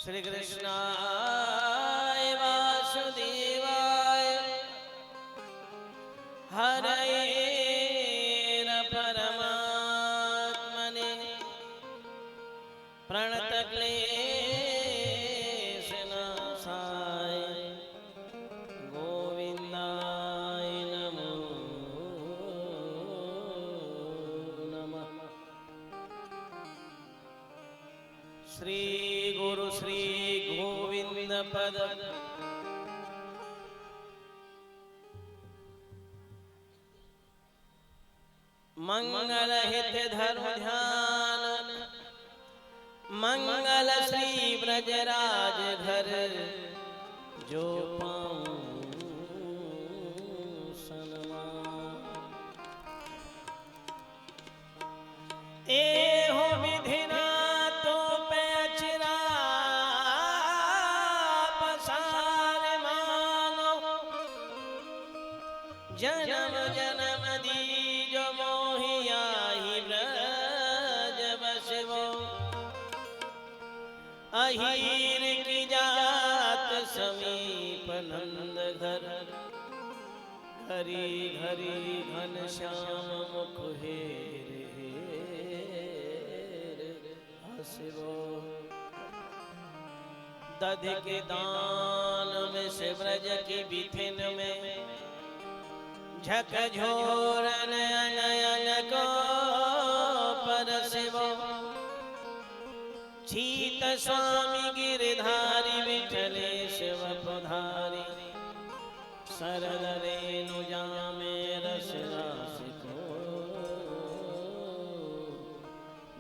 श्री कृष्णाय वासुदेवाय हरये परमात्मने प्रणतक्लेशनाशाय गोविन्दाय नमो नमः। श्री गुरु श्री गोविंद पद मंगल हित धर्म ध्यान मंगल श्री ब्रजराज घर जो पाऊं सन्मान। ए हो विधिना तो पे अचरा पसार मानो जन्म जन्म दी जो मोहिया ही ब्रज बसवो अहीर की जात समीप नंद घर घरी घरी घन श्याम मुख हेर हसवो दधि के दान में से ब्रज की बिथिन में झकझोरन नयन को परसवो छीत स्वामी गिरधारी विठलेश वपधारी शरद रेणु जामे रस राशि को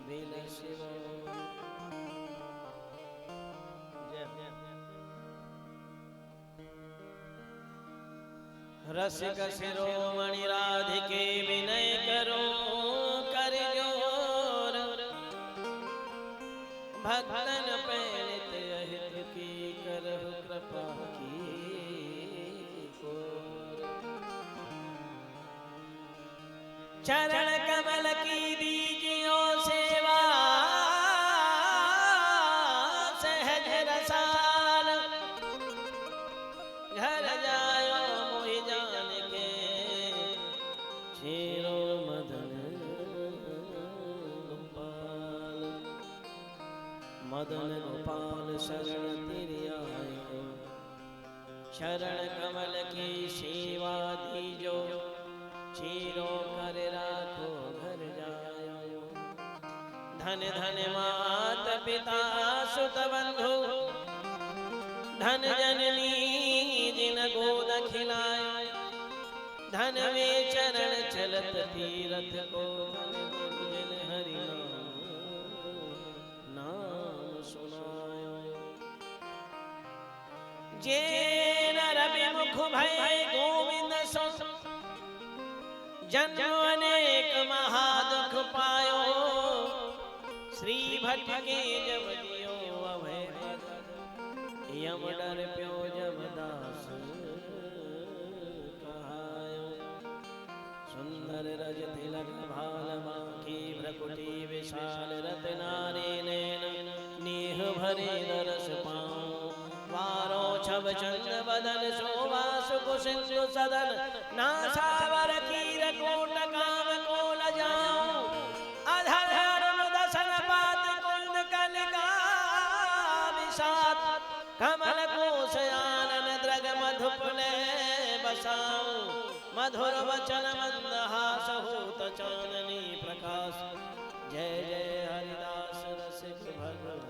बिलसिवो। रसिक शिरोमणि राधिके विनय करो कर जोर भक्तन प्रेरित अहित की करहु कृपा की कोर। चरण कमल की दीजियो सेवा सहज रसाल घर जायो मोहि जान के छेरो मदन गोपाल। मदन गोपाल शरण तेरी आयो शरण कमल की सेवा दीजो छीरो कर राखो घर जायो। धन धन मात पिता सुत बंधु धन जननी जिन गोद खिलायो धन में चरण चलत तीरथ को जन हरि नाम सुनायो। जे नर विमुख भय गोविंद सो जन्म अनेक महादुख पायो श्री भट्ट के जब दियो अभय यम डर प्यो जब दास कहायो। सुंदर रज तिलक भाल बांकी भ्रकुटी विशाल रत्नारी नैन नेह भरे दरस पाऊं वारो छब चंद बदन शोभा सुकुसिंदु सदन नासावर कीर कोट काम को ल जाऊं अधर दसन पात कुंद कलिका विषाद कमल कोशयानन द्रग मधुपले बसाऊं मधुर वचन मंदहास होत चाननी प्रकाश। जय जय हरिदास रसिक भगवत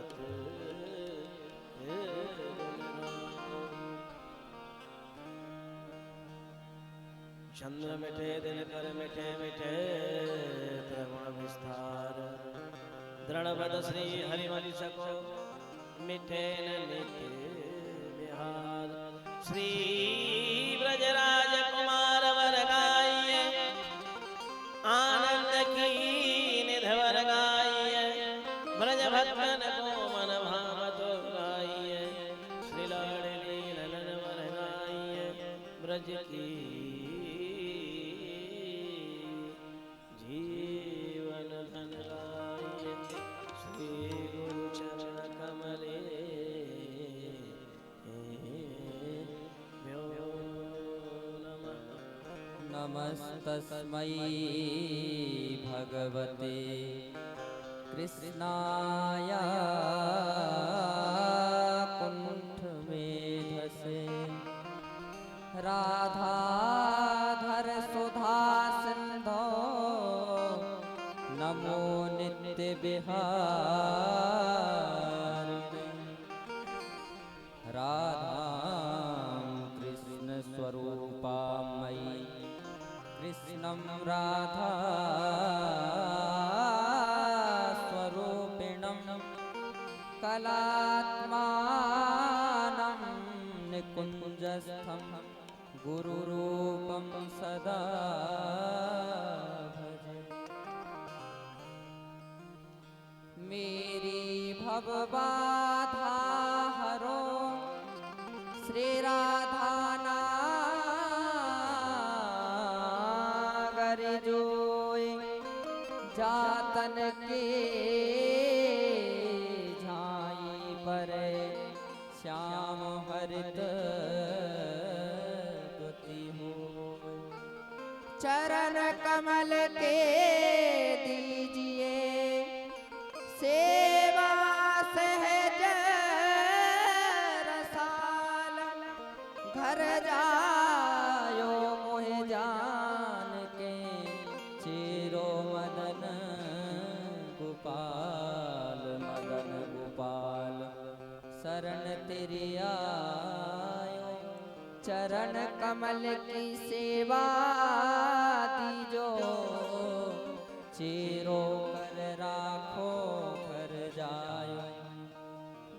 चंद्र मिटे दिन कर मिटे मिटे त्रिगुण विस्तार दृढ़ बद श्री हरिमलि सको मिटे न मिटे बिहार। श्री ब्रजराज कुमार वर गाइए आनंद की निधवर गाइए ब्रज भक्तन को मन भावत गाइए श्री लाडली ललन वर गाइए ब्रज की जीवन धन गाइए श्री गुरु चरण कमले नमस्तस्मै भगवते कृष्णाय कुण्ठमेधसे राधाधर सुधा सिन्धो नमो नित्य विहारिणे राधां कृष्ण स्वरूपामयि कृष्णं राधा स्वरूपिणं कलात्मानं निकुञ्जस्थं गुरुरूपं सदा भजे। मेरी भवबाधा हरो श्री राधा नागर जोई जातन के झाई पर श्याम हरित दुति हो चरण कमल के दीजिए सेवा सहज रसाल घर जायो मोहे जान के चेरो मदन गोपाल शरण तेरी आयो चरण कमल की सेवा दीजो चेरो कर राखो घर जायो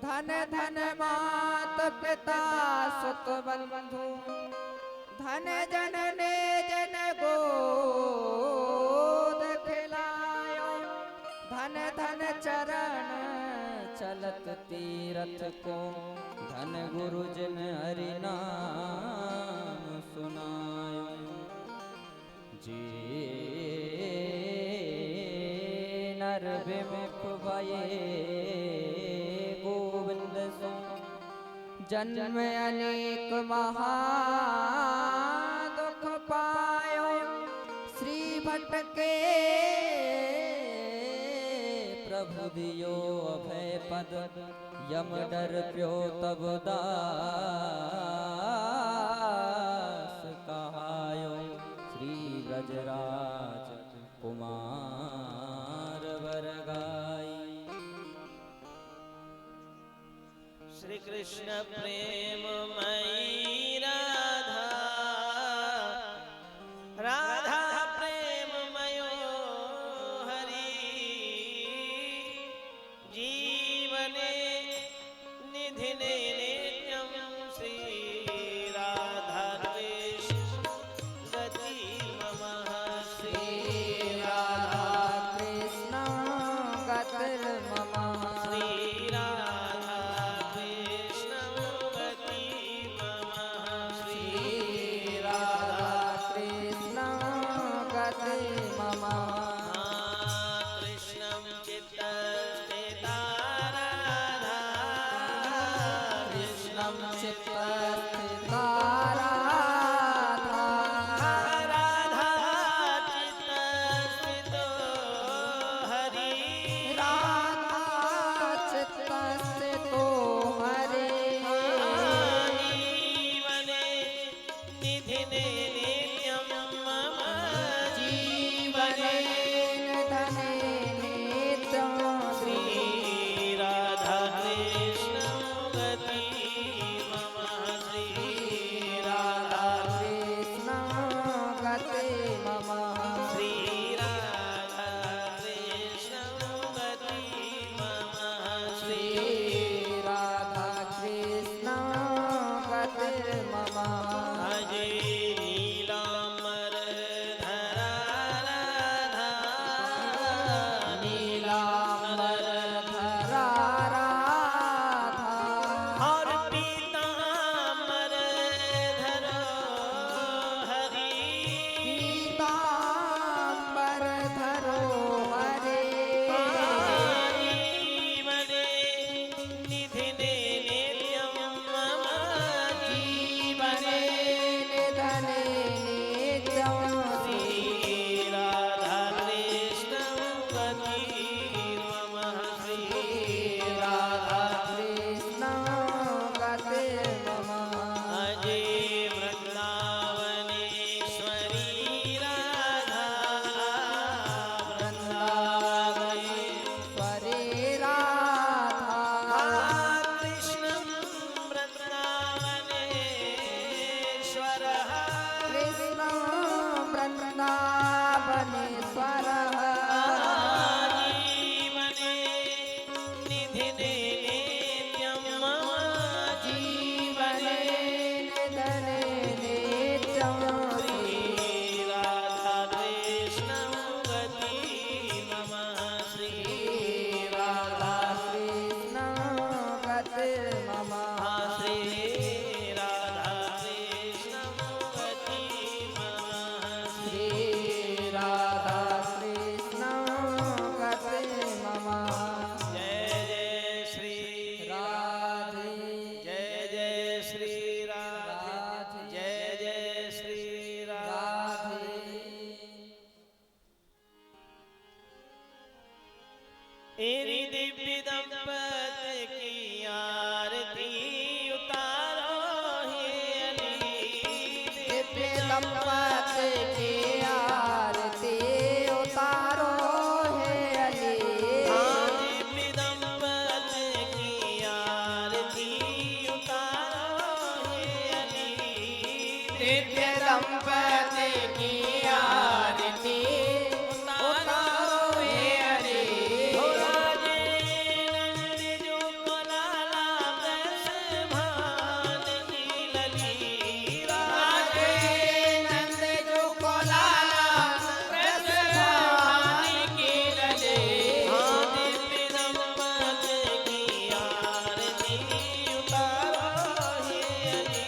धन धन मात पिता सुत बंधु धन जनने जन गोद खिलायो धन धन चरण चलत तीरथ को धन गुरु जन हरि नाम सुनायो जे नर विमुख भये गोविंद सो जन्म अनेक महा दुख पायो श्री भटके प्रभु दियो अभय पद यम डर प्यो तब दास कहायो श्री ब्रजराज कुमार वर गाई। श्री कृष्ण प्रेममयी राधा राधा प्रेममयो हरि जीवने निधिने नित्यं श्री राधा कृष्ण गति मम श्री राधा कृष्ण गतिर मम श्री राधा कृष्ण गति एरी दिव्य दंपति की आरती उतारो हे अली। दिव्य दंपति की आरती उतारो हे अली। हाँ, दिव्य दंपति की आरती उतारो हे अली। दिव्य दंपति की आरती उतारो हे अली। हो राजे नंद जो को लाला वृष भान की लली। राजे नंद जो को लाला वृष भान की लली। हाँ, दिव्य दंपति की आरती उतारो हे अली।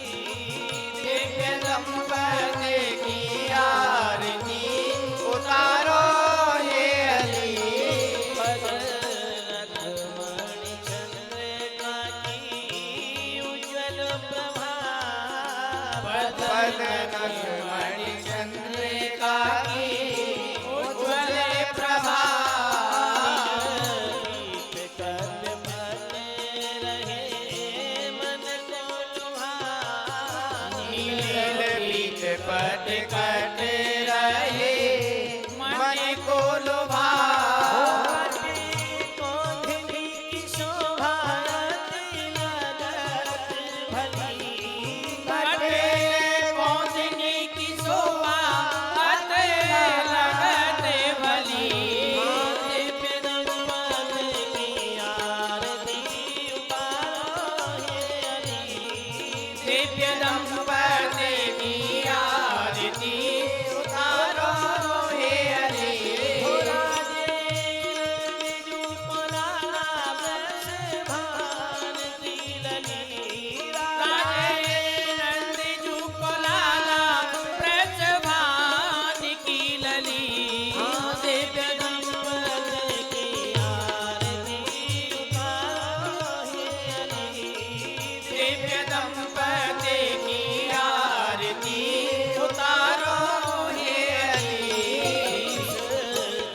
दिव्य दंपति की आरती उतारो हे अली। पदनखमणि चंद्रिका की उज्ज्वल प्रभा। पदनखमणि चंद्रिका की उज्ज्वल प्रभा। दीप कव्य बने रहे मन को लुभानी। नील पीत पट कट रहे मन को लुभानी। कोंधनी की शोभा लगत भली। कटे कौंदनी की शोभा अति लगत भली। दिव्य दंपति की आरती उतारो हे अली। दिव्य दंपति की आरती उतारो हे अली। हो राजे नंद जो को लाला वृष भान की लली। राजे नंद जू को लाला वृष भान की लली। हाँ, दिव्य दंपति की आरती उतारो हे अली। दिव्य दंपति की आरती उतारो हे अली।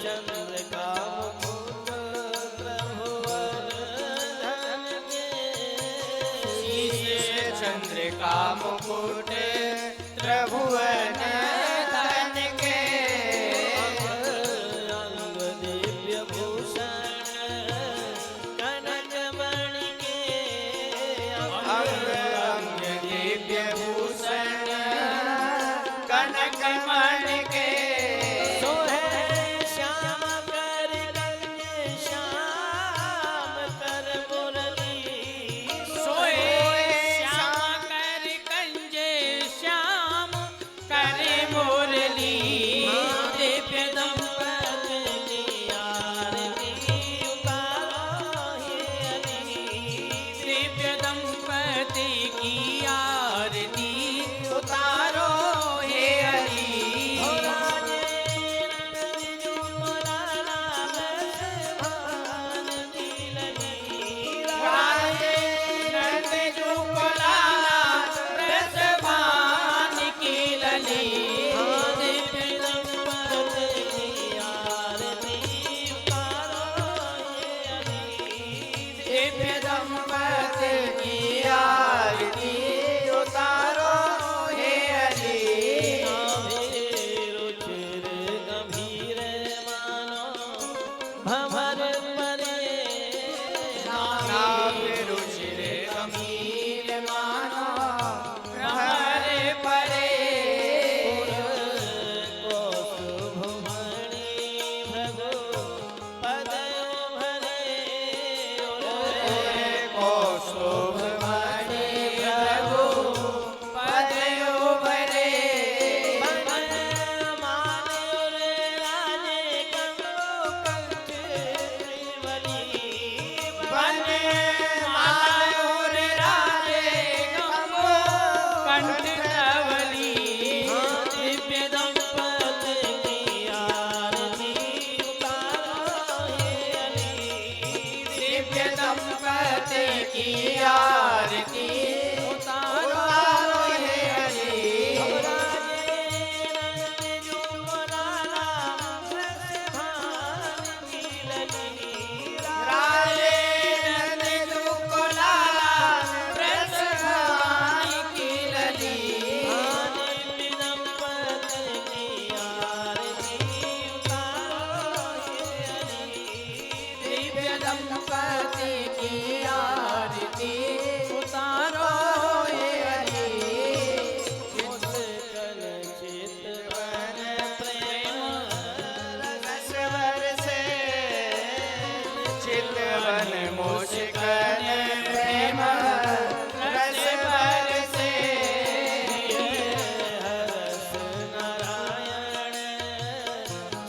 चंद्र का मुकुट प्रभुवन धन के। शीश चंद्र का मुकुट त्रिभुवन धन के। अंग दिव्य भूषण कनक मणि के। अंग अंग दिव्य भूषण कनक मणि के। सोहे श्याम कर गंगे श्याम कर मुरली। सोए श्याम कर कंजे श्याम करे मुरली। दिव्य दंपति की आरती उतारो हे अली। दिव्य दंपति की आरती उतारो हे अली। हो राजे नंद जो को लाला वृष भान की लली। राजे नंद जू को लाला वृष भान की लली। हाँ, दिव्य दंपति की आरती उतारो हे अली। दिव्य दंपति की आरती उतारो हे अली। रुचिर गंभीर मानो भंवर परे। नाभ रुचिर गंभीर मानो भ्रमर परे। कौस्तुभमणि भृगु पदयो भरे। कौस्तुभमणि भृगु पदयो भरे। मान्योर राजे गंगोकंठ त्रिवली। वन मायूर राजे गंगो कंठ धवली। दिव्य दंपति की आरती उतारो हे अली। दिव्य दंपति की आरती उतारो हे अली। राजे नंद जो को लाला वृष भान की लली। दंपति की आरती उतारो हे हरि मुस्कन चितवन प्रेम रस बरसे चितवन मुस्कान प्रेम रस बरसे हरस नारायण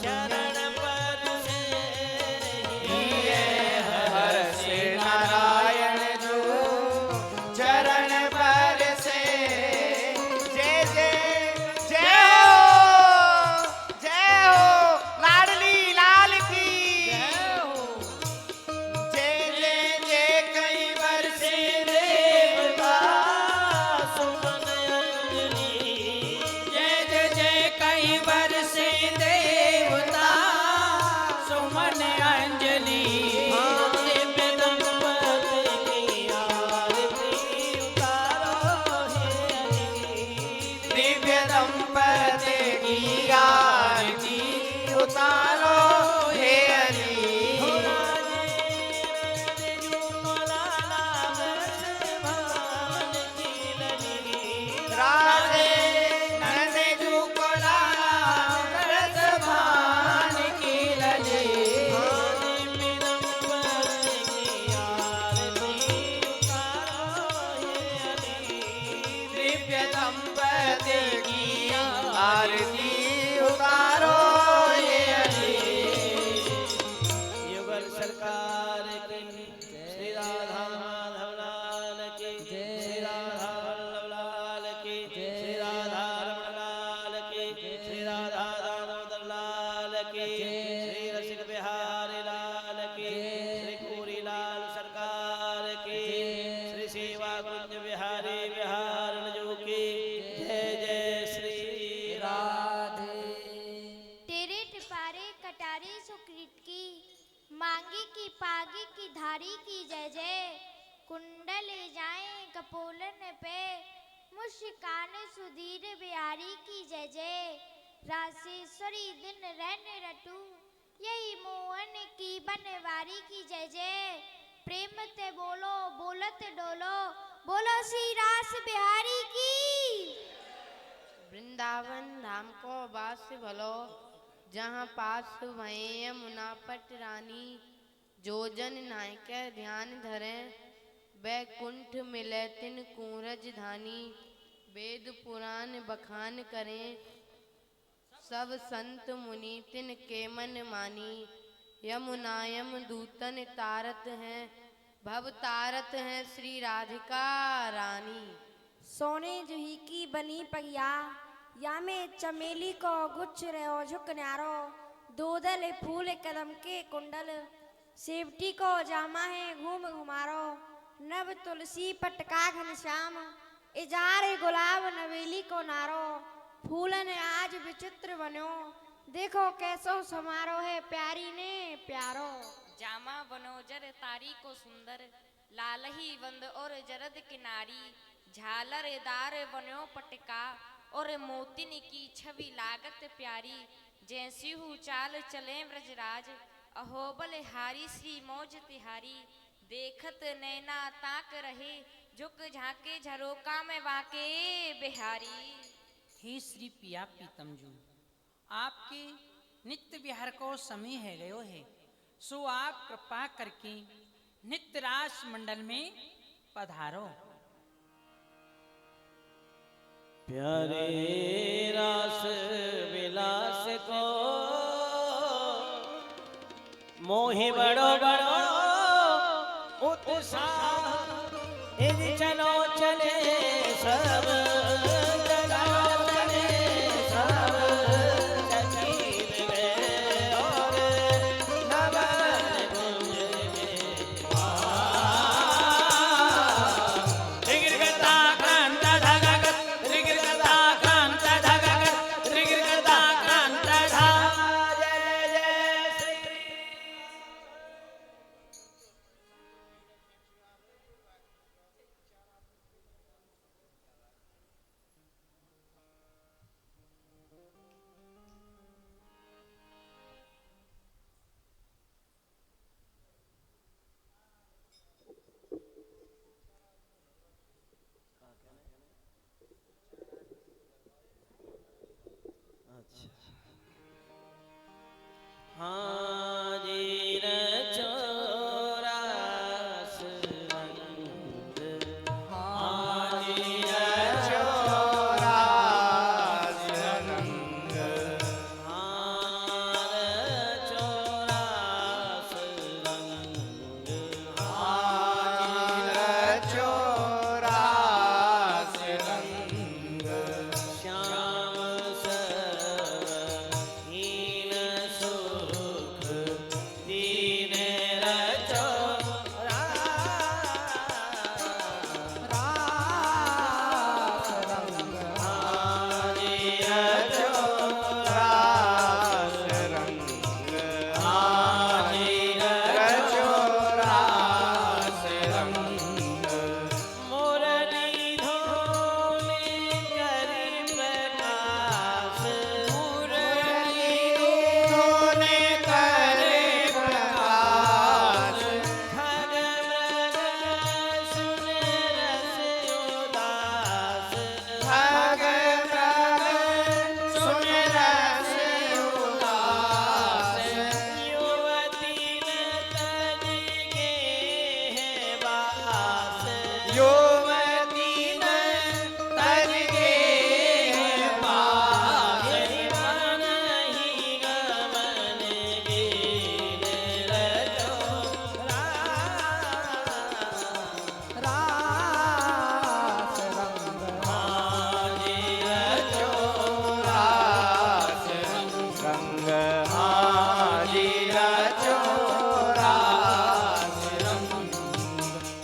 चरण पर से ये हर्ष नारायण जो चरण पर से जय जय जय हो लाडली लाल की जय जय जय कई बरसे देवता सुमन अंजलि जय जय जय कई बरसे देवता सुमन अंजलि दिव्य दंपति की आरती उतारो हे हरि दिव्य दंपति की आरती उतारो हे हरि राधे नंदे जू को लाला रस भान की लजे दिव्य दंपति की आरती उतारो हे हरि युगल सरकार की श्री राधा माधव लाल की श्री राधा वल्लभ लाल की श्री राधा रमण लाल की श्री राधा दामोदर लाल की श्री रसिक बिहारी लाल की श्री पूरी लाल सरकार की श्री सेवा कुंज बिहारी बिहार जो की जय जय श्री राधे तेरे टिपारे कटारे सुकृत की मांगी की पागी की धारी की जय जय कुंडल ले जाए कपोलन पे मुस्कान सुधीर बिहारी की जय जय रासेश्वरी दिन रैन रटू यही मोहन की बनवारी की जय जय प्रेम ते बोलो बोलत डोलो बोलो श्री रास बिहारी की वृंदावन धाम को वास भलो जहाँ पास भये यमुना पट रानी जो जन नायक ध्यान धरे बैकुंठ मिले तिन कूरज धानी वेद पुराण बखान करें सब संत मुनि तिन के मन मानी यमुना यम दूतन तारत हैं भव तारत हैं श्री राधिका रानी सोने जुही की बनी पगिया या में चमेली को गुच्छ रहो झुक न्यारो दूधल फूल कदम के कुंडल सेवटी को जामा है घूम घुमारो नव तुलसी पटका घनश्याम इजार गुलाब नवेली को नारो फूलन आज विचित्र बनो देखो कैसो समारोह है प्यारी ने प्यारो जामा बनोजर तारी को सुंदर लालही बंद और जरद किनारी झालरदार बनो पटका और मोतिन की छवि लागत प्यारी जैसी हूँ चाल चले ब्रजराज अहोबल हारी श्री मौज तिहारी देखत नैना ताक रहे झुक झाके झरोका में वाके बिहारी। हे श्री पिया पीतमजू आपके नित्य विहार को समय है गयो है सो आप कृपा करके नित्य रास मंडल में पधारो। प्यारे रास विलास को मोहि बड़ो बड़ो उत्साह चलो चले सब चलो चले सब सखीर गए और नवन कुंज में ऋग्वेदा क्रांत धगगत ऋग्वेदा क्रांत धगगत ऋग्वेदा क्रांत धा जय जय श्री युवती न तर गे पास मन ही गमन गीन रचो रास रंग हाजी रचो रास रंग हाजी रचो रास रंग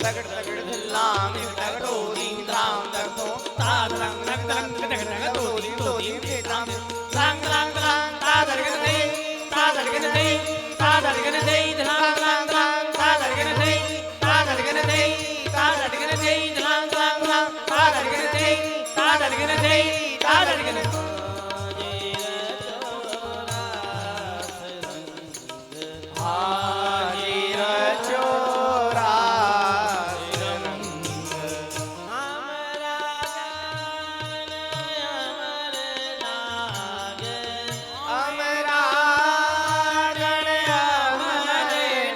तगड़ तगड़ लाम तगड़ो दीम राम तगड़ो ताद रंग रंग रंग तगड़ तगड़ दो दीम राम रंग रंग रंग तादर गन दे तादर गन दे तादर गन दे रंग रंग रंग तादर गन दे तादर गन दे तादर गन दे रंग रंग रंग तादर गन दे तादर गन दे तादर गन हाजी रचो रास रंग हमरा अमर नाग अमरा गण अमर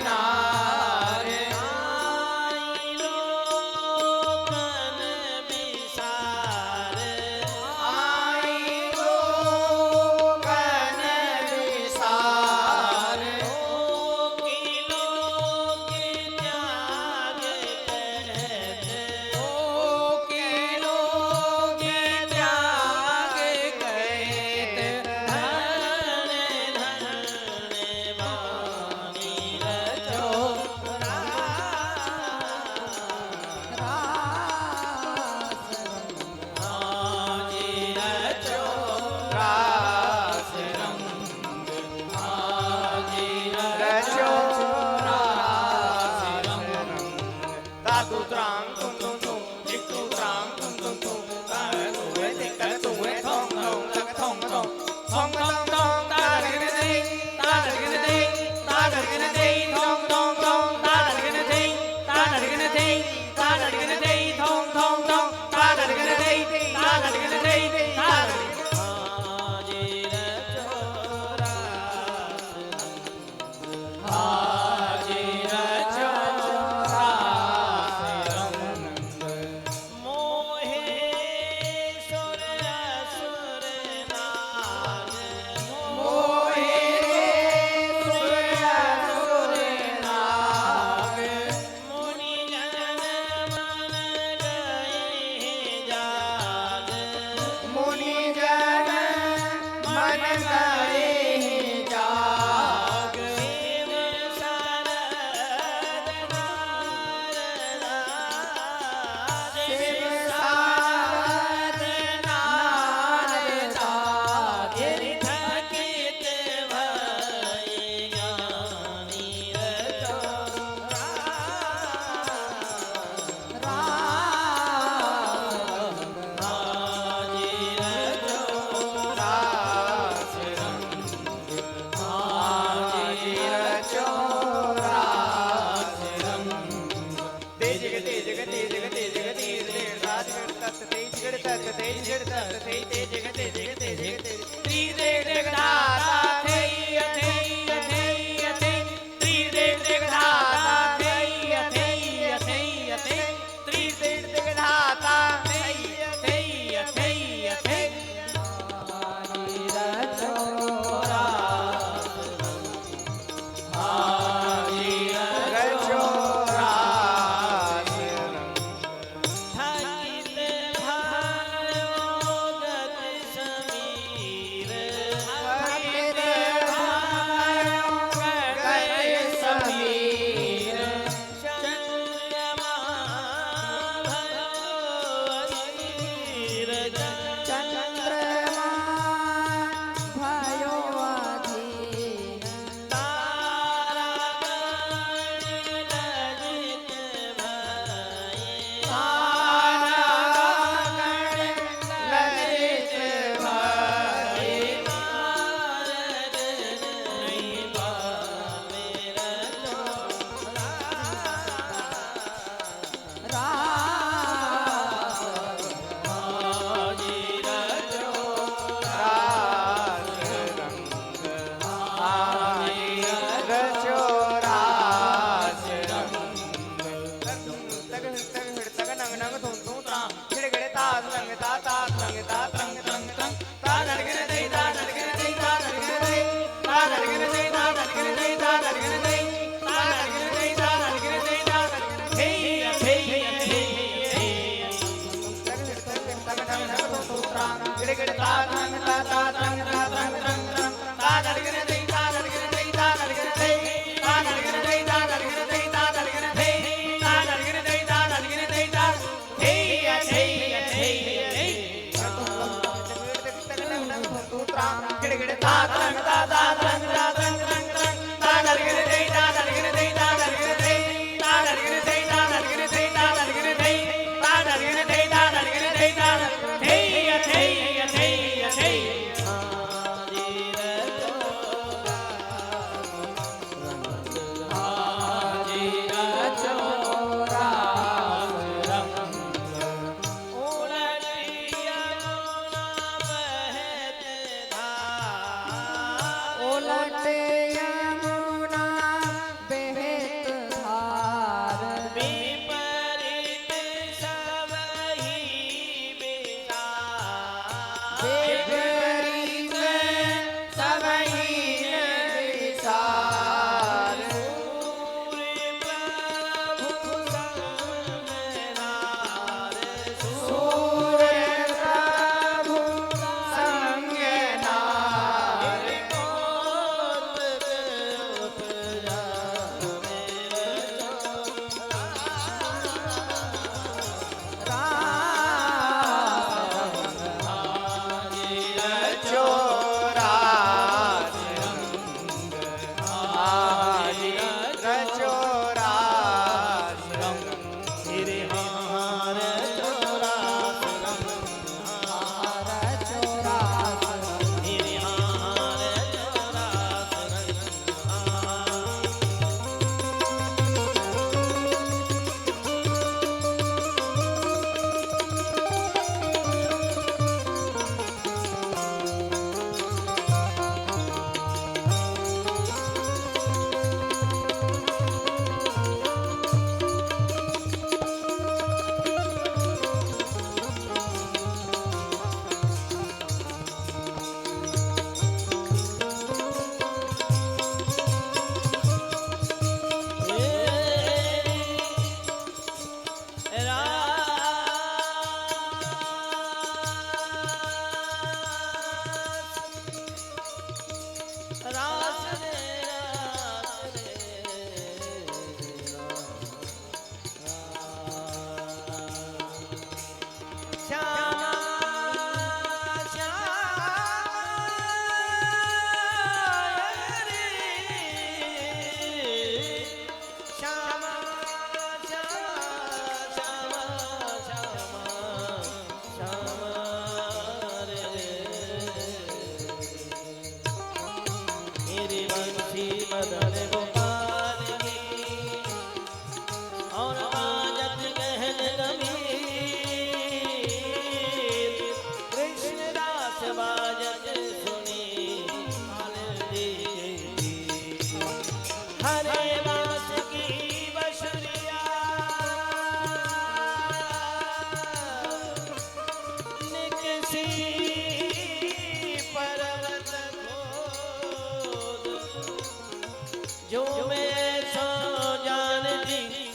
नार आई लोकन विसार आई लोकन विसार किलो के त्याग कहते किलो के त्याग कहत धन धन वाणी रचो रास रंग हाजी रचो रास रंग हाजी रचो रास रंग तातु त्रांग तुम तुम तुम जिक्तु त्रांग तुम तुम तुम तुए दिक्कत तुए थोंग थोंग तक थोंग थोंग थोंग थोंग थोंग तादर गन दे तादर गन दे तादर गन दे थोंग थोंग थोंग तादर गन दे तादर गन दे तादर गन दे थोंग थोंग थोंग तादर गन दे तादर गन दे तादर हाजी रचो रास हाजी रचो रास रंग मोहे सुर असुर नाग मोहे सुर असुर नाग मुनि जन मन गए जाग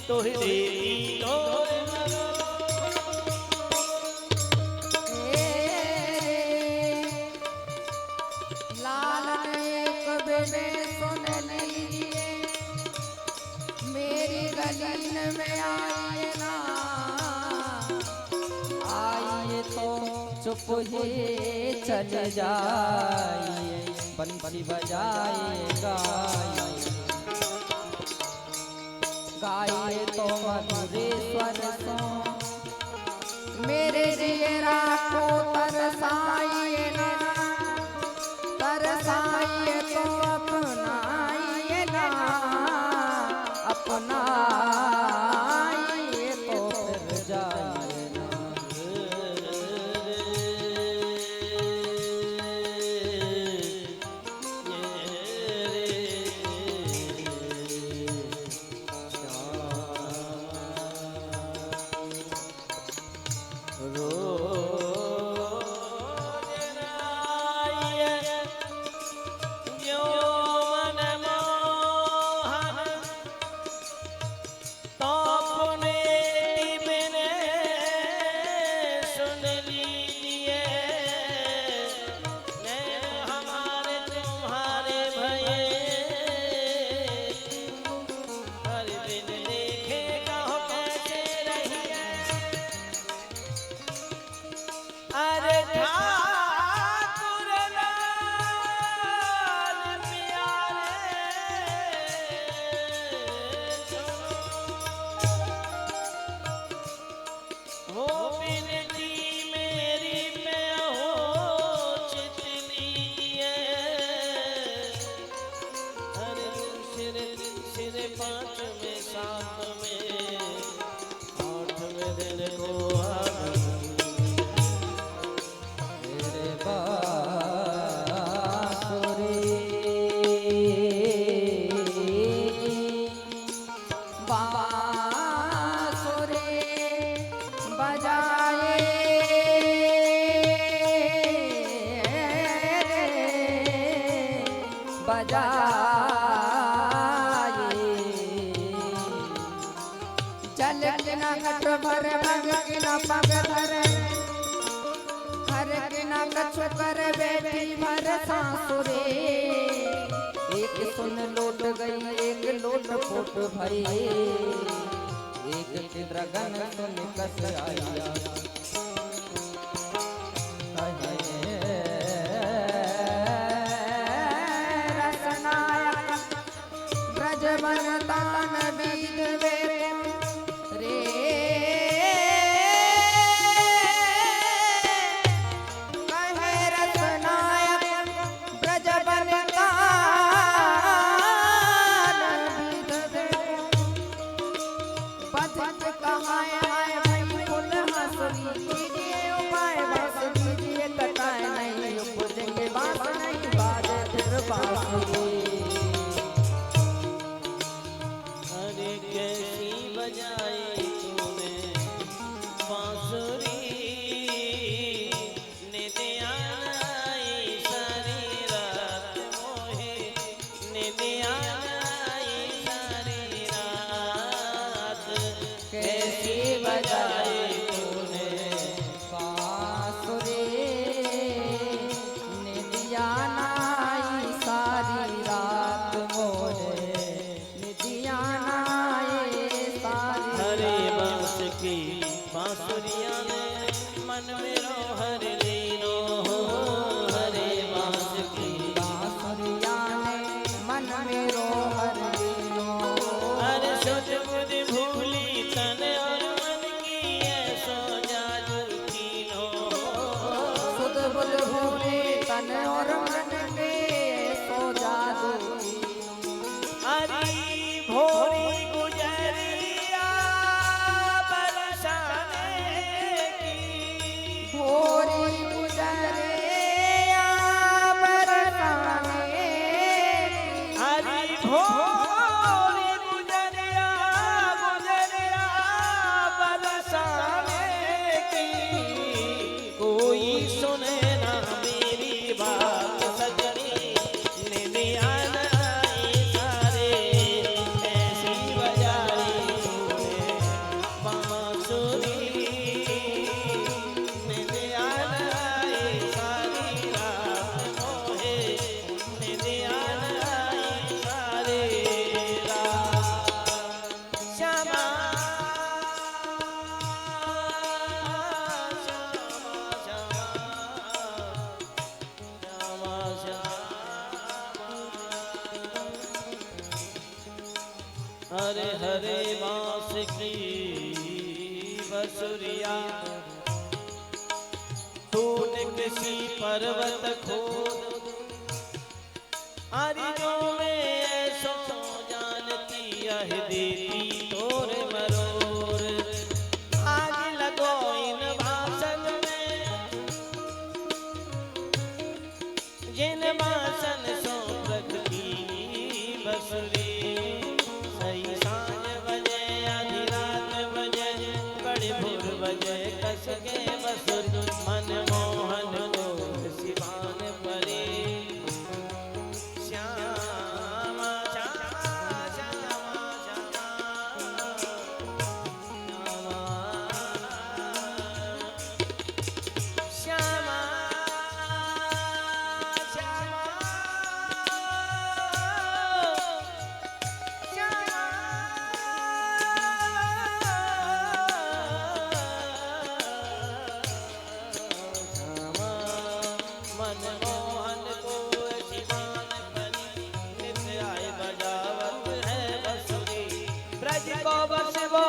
तो ही देवी तोर लाल एक बेबे सुन लीजिए मेरी गलीन में आए ना आइए तो चुप ही चल जाइए बंसी बजाए गाइए तो मधुरे स्वर सो मेरे जियरा को तरसाइए ना तरसाइए तो अपनाइए ना अपना तो फिर जाइए ना चल किना कट भर भग किना पग धर हर किना कछु कर बेटी भर सासुरे एक सुन लौट गई एक लोट पोट भई एक चित्रगन सुन कस आया रसनायक ब्रज वरदान बीत वे रे कहे रसनायक ब्रज वरदान बीत वे बधत कहाय हाय भाई फुल हंसरी कीजिए उपाय बस कीजिए तकाए नहीं उपजेंगे बास नहीं बाजे फिर बांसुरी अरे कैसी बजाई तूने बांसुरी निदिया आई सारी रात मोहे निदिया आई सारी रात कैसी बजाई तूने बांसुरी निदिया नाई सारी रात मोरे निदिया नाई सारी हरे बांस की बांसुरिया ने मन में हर लीनो हरे बांस की बांसुरिया ने मन में रोहर लीनो हर सुध बुध भूली तन और मन की ऐसो जादू कीनो सुध बुध भूले तन और मन में सो जादू हरी भोरी गुजरिया बरसाने हरे हरे बांस की बसुरिया तूने किसी पर्वत खोद हरिजों में ऐसो जानती यह देती तोरे मरोर आग लगो इन भाषण में जिन भाषण सो प्रकृति बसुरी सही सांझ बजे आधी रात बजे बड़े भोर बजे कस के बसुर मन मोहन को सिवान परे श्यामा श्यामा श्यामा श्यामा श्यामा मनमोहन को शिवान परी नित्य आए बजावत है बसुरी ब्रज को बसबो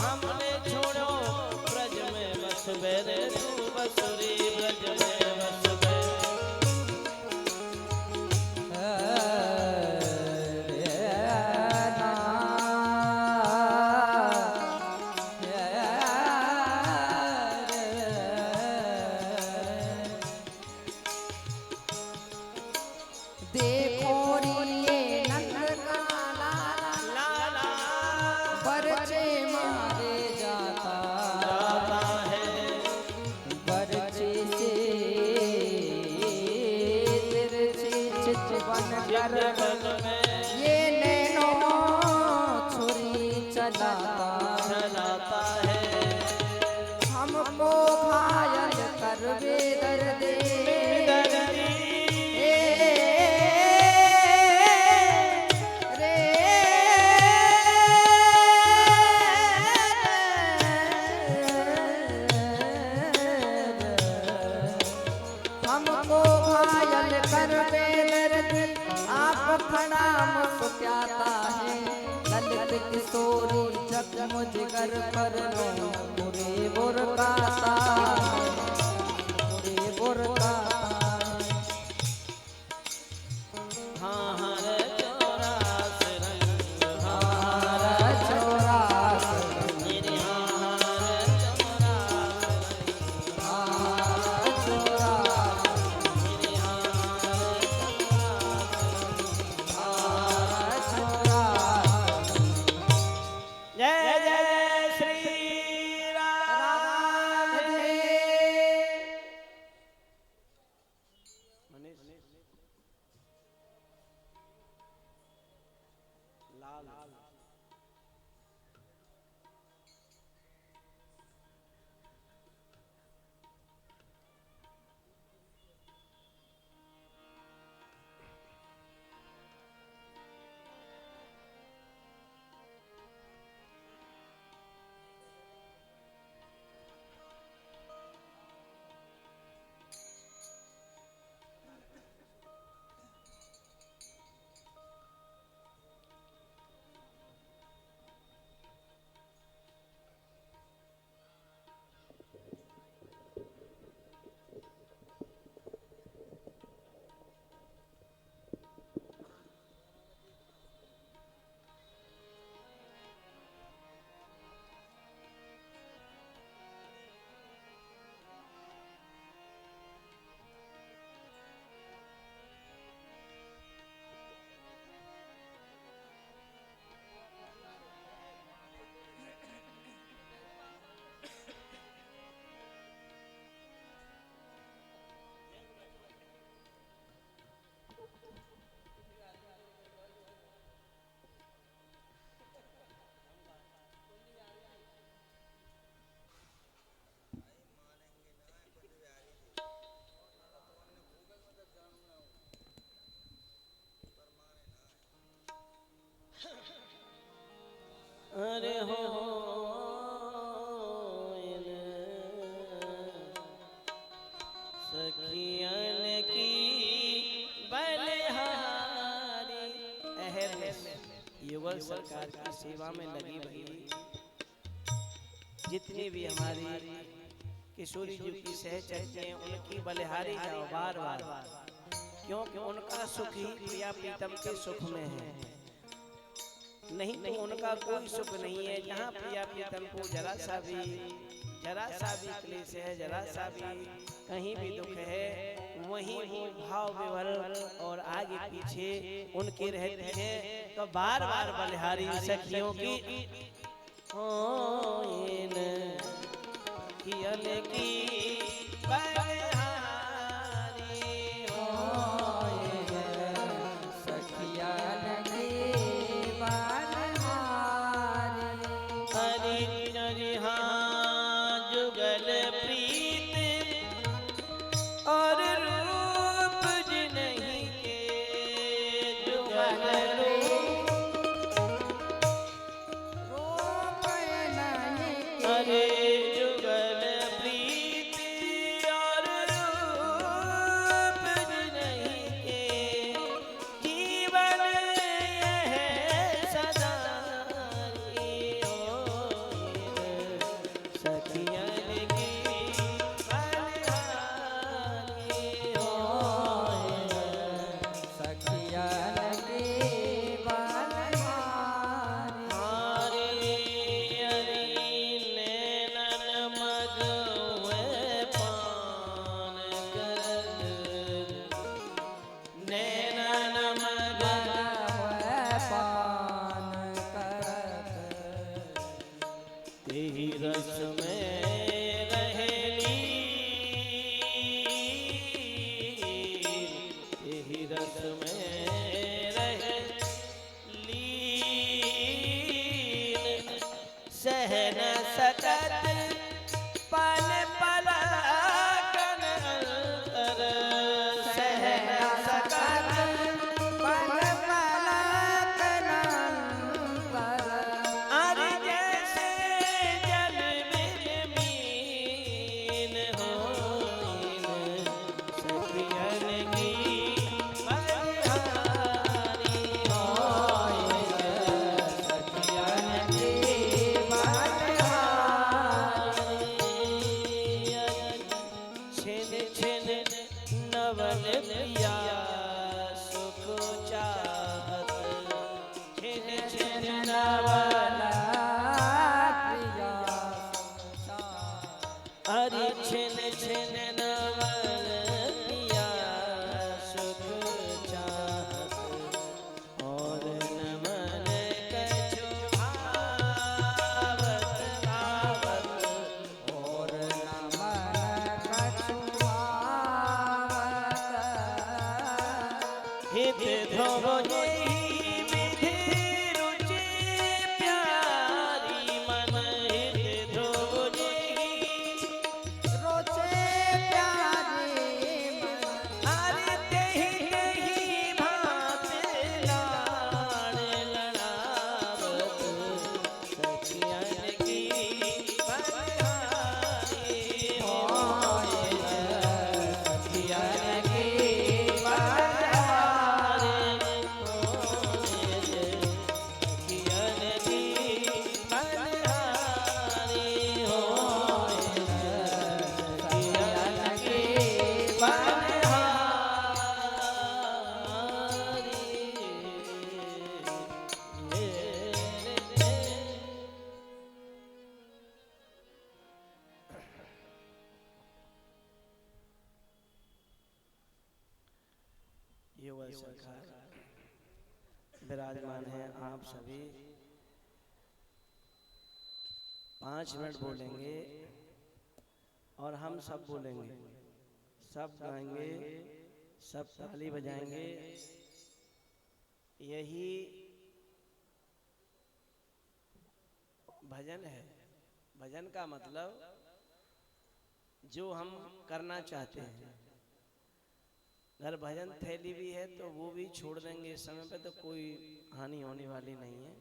हमने छोड़ो ब्रज में बस बेरे तू बसुरी ब्रज में बस बे देखो री ये नंद का लाला लाला बरचे मारे जाता जाता है बरचे से तिरछी चितवन कर जीवन में ये नैनो छुरी चलाता चलाता है हमको घायल कर बेदर्दे दर्दी हमको घायल कर बेदर्दी आप खड़ा मुस्कुराता है ललित किशोरी जग मुझ कर पर लो बुरे बुरकाता बुरे बुरकाता हाँ हर चौरास रंग हाँ चौरास मेरे हाँ हर चौरास चौरास मेरे हाँ चौरास जय जय श्री राम लाल अरे हो सखियन की बलिहारी ये युगल सरकार की सेवा में लगी भई जितनी भी हमारी किशोरी जी की सहचर्य हैं उनकी बलिहारी जाओ बार बार, क्योंकि उनका सुख ही प्रिया प्रीतम के सुख में है, नहीं तो उनका कोई सुख नहीं है। जहाँ प्रिया प्रीतम को जरा सा भी क्लेश है, जरा सा भी कहीं भी दुख है, वहीं वो भाव विवल और आगे पीछे उनके रहते हैं। तो बार बार बलिहारी सखियों की युगल सरकार विराजमान है। आप सभी 5 मिनट बोलेंगे और हम सब बोलेंगे, सब गाएंगे, सब ताली बजाएंगे। यही भजन है। भजन का मतलब जो हम करना चाहते हैं। अगर भजन थैली भी है तो वो भी छोड़ देंगे इस समय पे, तो कोई हानि होने वाली नहीं है,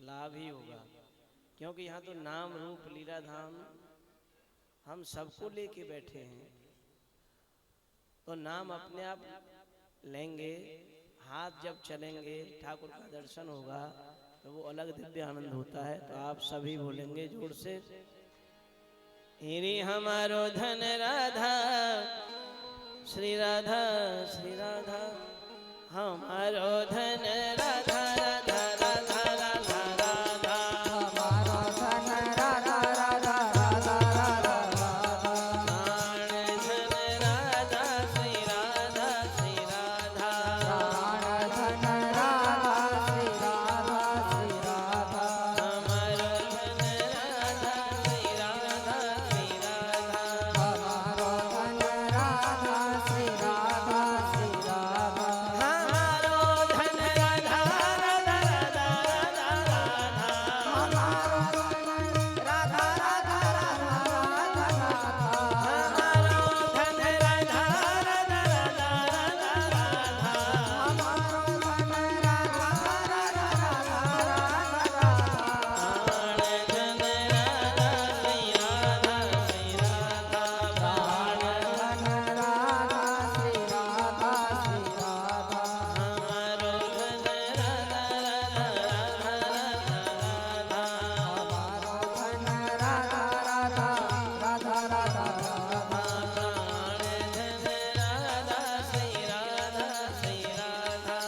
लाभ ही होगा। क्योंकि यहाँ तो नाम रूप लीला धाम हम सबको लेके बैठे हैं, तो नाम अपने आप लेंगे। हाथ जब चलेंगे ठाकुर का दर्शन होगा, तो वो अलग दिव्य आनंद होता है। तो आप सभी बोलेंगे जोर से, हिरी हमारो धन राधा, श्री राधा श्री राधा, हमारो धन राधा राधा राधा राधा राधा, हमारो धन राधा राधा राधा राधा प्राण धन राधा श्री राधा श्री राधा, प्राण धन राधा श्री राधा श्री राधा हमारो धन राधा श्री राधा श्री राधा, हमारो धन राधा श्री राधा श्री राधा हमारो धन राधा राधा राधा राधा राधा, हमारो धन राधा राधा राधा राधा हमारो धन राधा राधा राधा राधा राधा, हमारो धन राधा राधा राधा राधा प्राण धन राधा श्री राधा श्री राधा, प्राण धन राधा श्री राधा श्री राधा हमारो धन राधा राधा राधा राधा राधा, हमारो धन राधा राधा राधा राधा प्राण धन राधा श्री राधा श्री राधा,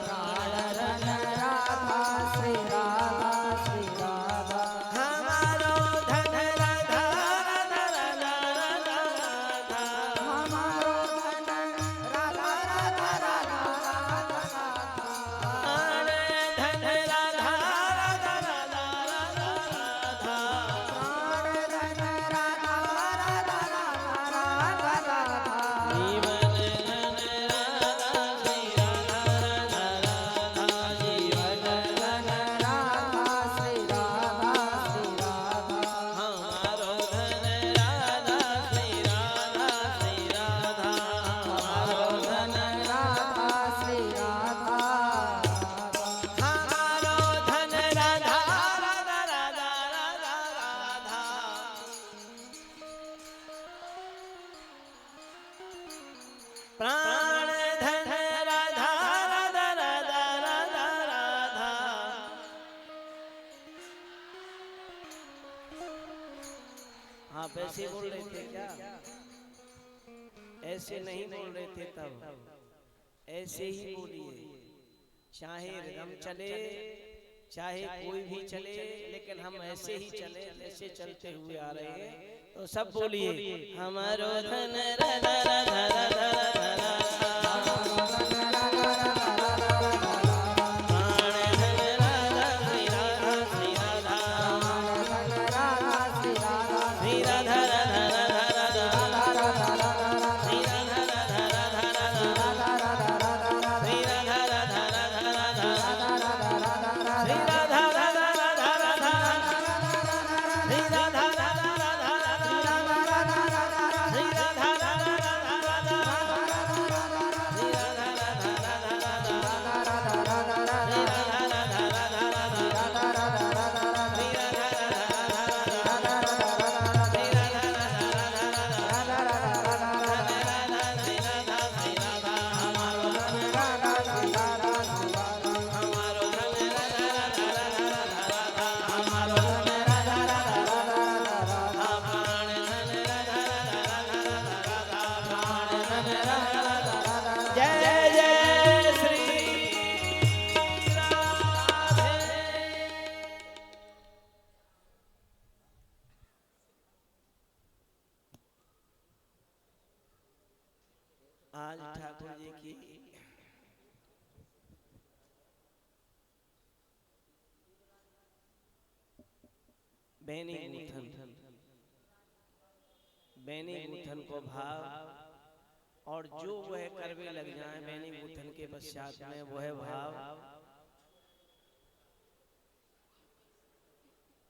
प्राण धन राधा श्री राधा श्री राधा हमारो धन राधा राधा राधा राधा राधा, हमारो धन राधा राधा राधा राधा प्राण धन राधा राधा राधा राधा राधा, प्राण धन राधा राधा राधा राधा जीवन धन राधा श्री राधा राधा राधा, जीवन धन राधा श्री राधा श्री राधा हमारो धन राधा श्री राधा श्री राधा, हमारो धन राधा श्री राधा हमारो धन राधा राधा राधा राधा राधा, प्राण धन राधा राधा राधा राधा राधा, आप ऐसे बोल रहे थे क्या? ऐसे नहीं बोल रहे थे तब, ऐसे ही बोलिए। चाहे रिदम चले, चाहे कोई भी चले, लेकिन हम ऐसे ही चले जैसे चलते हुए आ रहे हैं। तो सब बोलिए, हमारो धन राधा राधा राधा राधा राधा, प्राण धन राधा श्री राधा श्री राधा, श्री राधा राधा राधा राधा, श्री राधा राधा राधा राधा, श्री राधा राधा राधा राधा, श्री राधा राधा राधा राधा, श्री राधा राधा राधा राधा, श्री राधा आज ठाकुर जी की बैनी गूथन को भाव और जो वह करवे लग जाए बैनी गूथन के पश्चात में वह भाव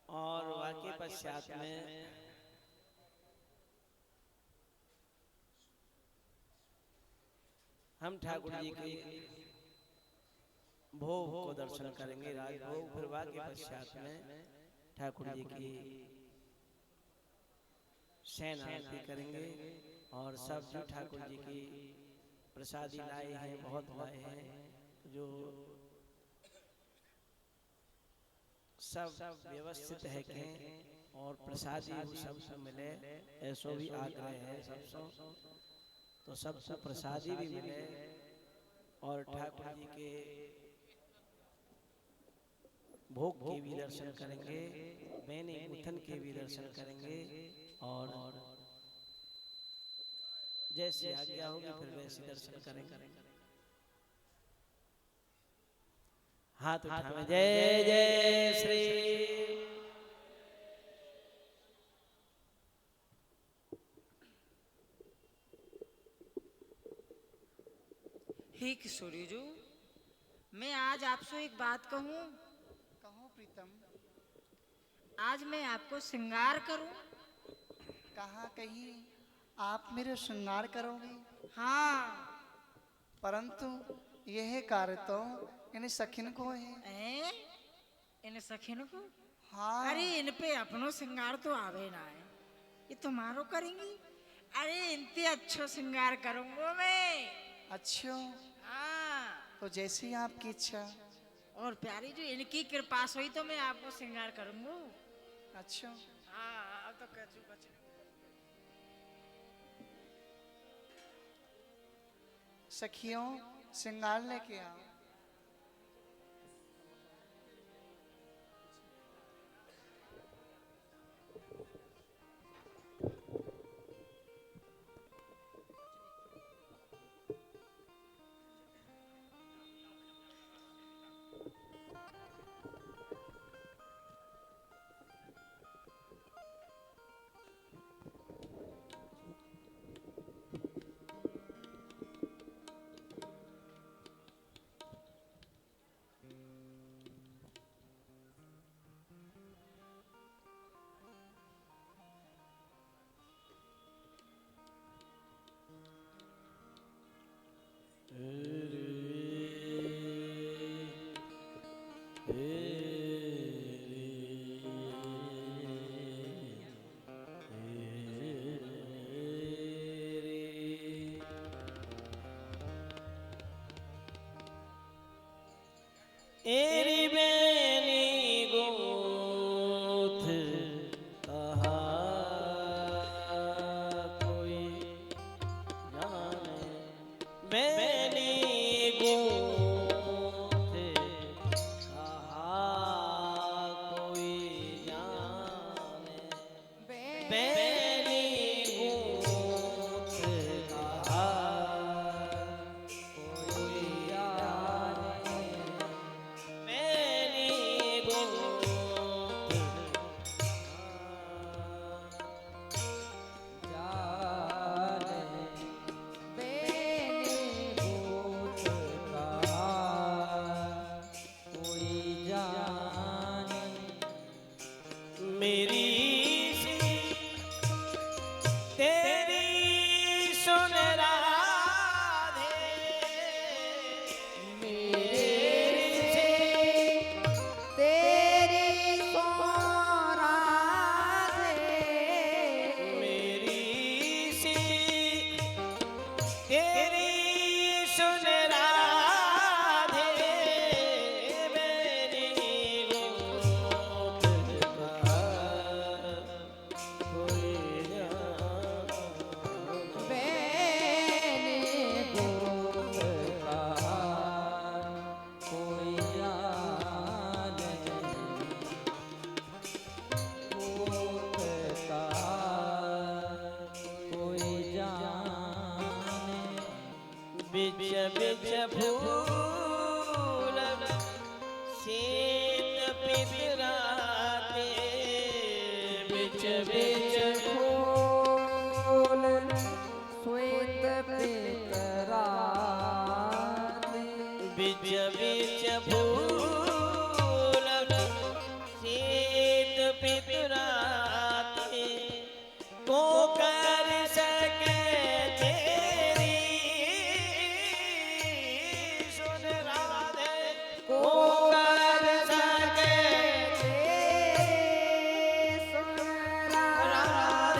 और वाक्य पश्चात में हम ठाकुर जी के भोग को दर्शन करेंगे, राजभोग। फिर वाक्य पश्चात में ठाकुर जी की शयन आरती करेंगे और सब जो ठाकुर जी की प्रसादी लाए हैं, बहुत लाए हैं, जो सब व्यवस्थित है के और प्रसादी सबको मिले, ऐसो भी आग्रह है सबको। तो सबको प्रसादी भी मिले और ठाकुर जी के भोग के भी दर्शन करेंगे, बेनी मुथन के भी दर्शन करेंगे और जैसी आज्ञा होगी फिर वैसे दर्शन करेंगे। हाथ उठावे जय जय श्री। हे किशोरी जी, मैं आज आपसे एक बात कहूं। कहो प्रीतम। आज मैं आपको श्रृंगार करूं। कहा कहिए, आप मेरे श्रृंगार करोगे? हाँ। परंतु यह कार्य तो इन सखिन को है। इन सखिन को? हाँ। अरे इन पे अपनो श्रृंगार तो आवे ना है, ये तुम्हारो करेंगी। अरे इनते अच्छो श्रृंगार करूंगा मैं। अच्छो? हाँ। तो जैसी आपकी इच्छा। और प्यारी जो इनकी कृपा से ही तो मैं आपको श्रृंगार करूंगा। अच्छा। हाँ, अब तो कचू बच। सखियों, श्रृंगार लेके आओ। एरी बेनी गोथ कहा कोई जाने, बेनी गोथ कहा कोई जाने, बेनी गोथ कहा कोई जाने, बेनी गोथ जाने, बेनी गोथ कहा कोई जाने। मेरी सी तेरी सुन राधे, मेरी सी तेरी सोरा दे, मेरी सी तेरी सुन राधे, मेरी गोथ कहा कोई जाने, बेनी गोथ कहा कोई जाने, गोथ कहा कोई जाने। बिच बिच फूल शीत पिपराते, बिच बिच फूल श्वेत पितराते, बिच बिच फूल शीत पिपराते, को कर सके तेरी सुन राधे, को कर सके तेरी सुन राधे,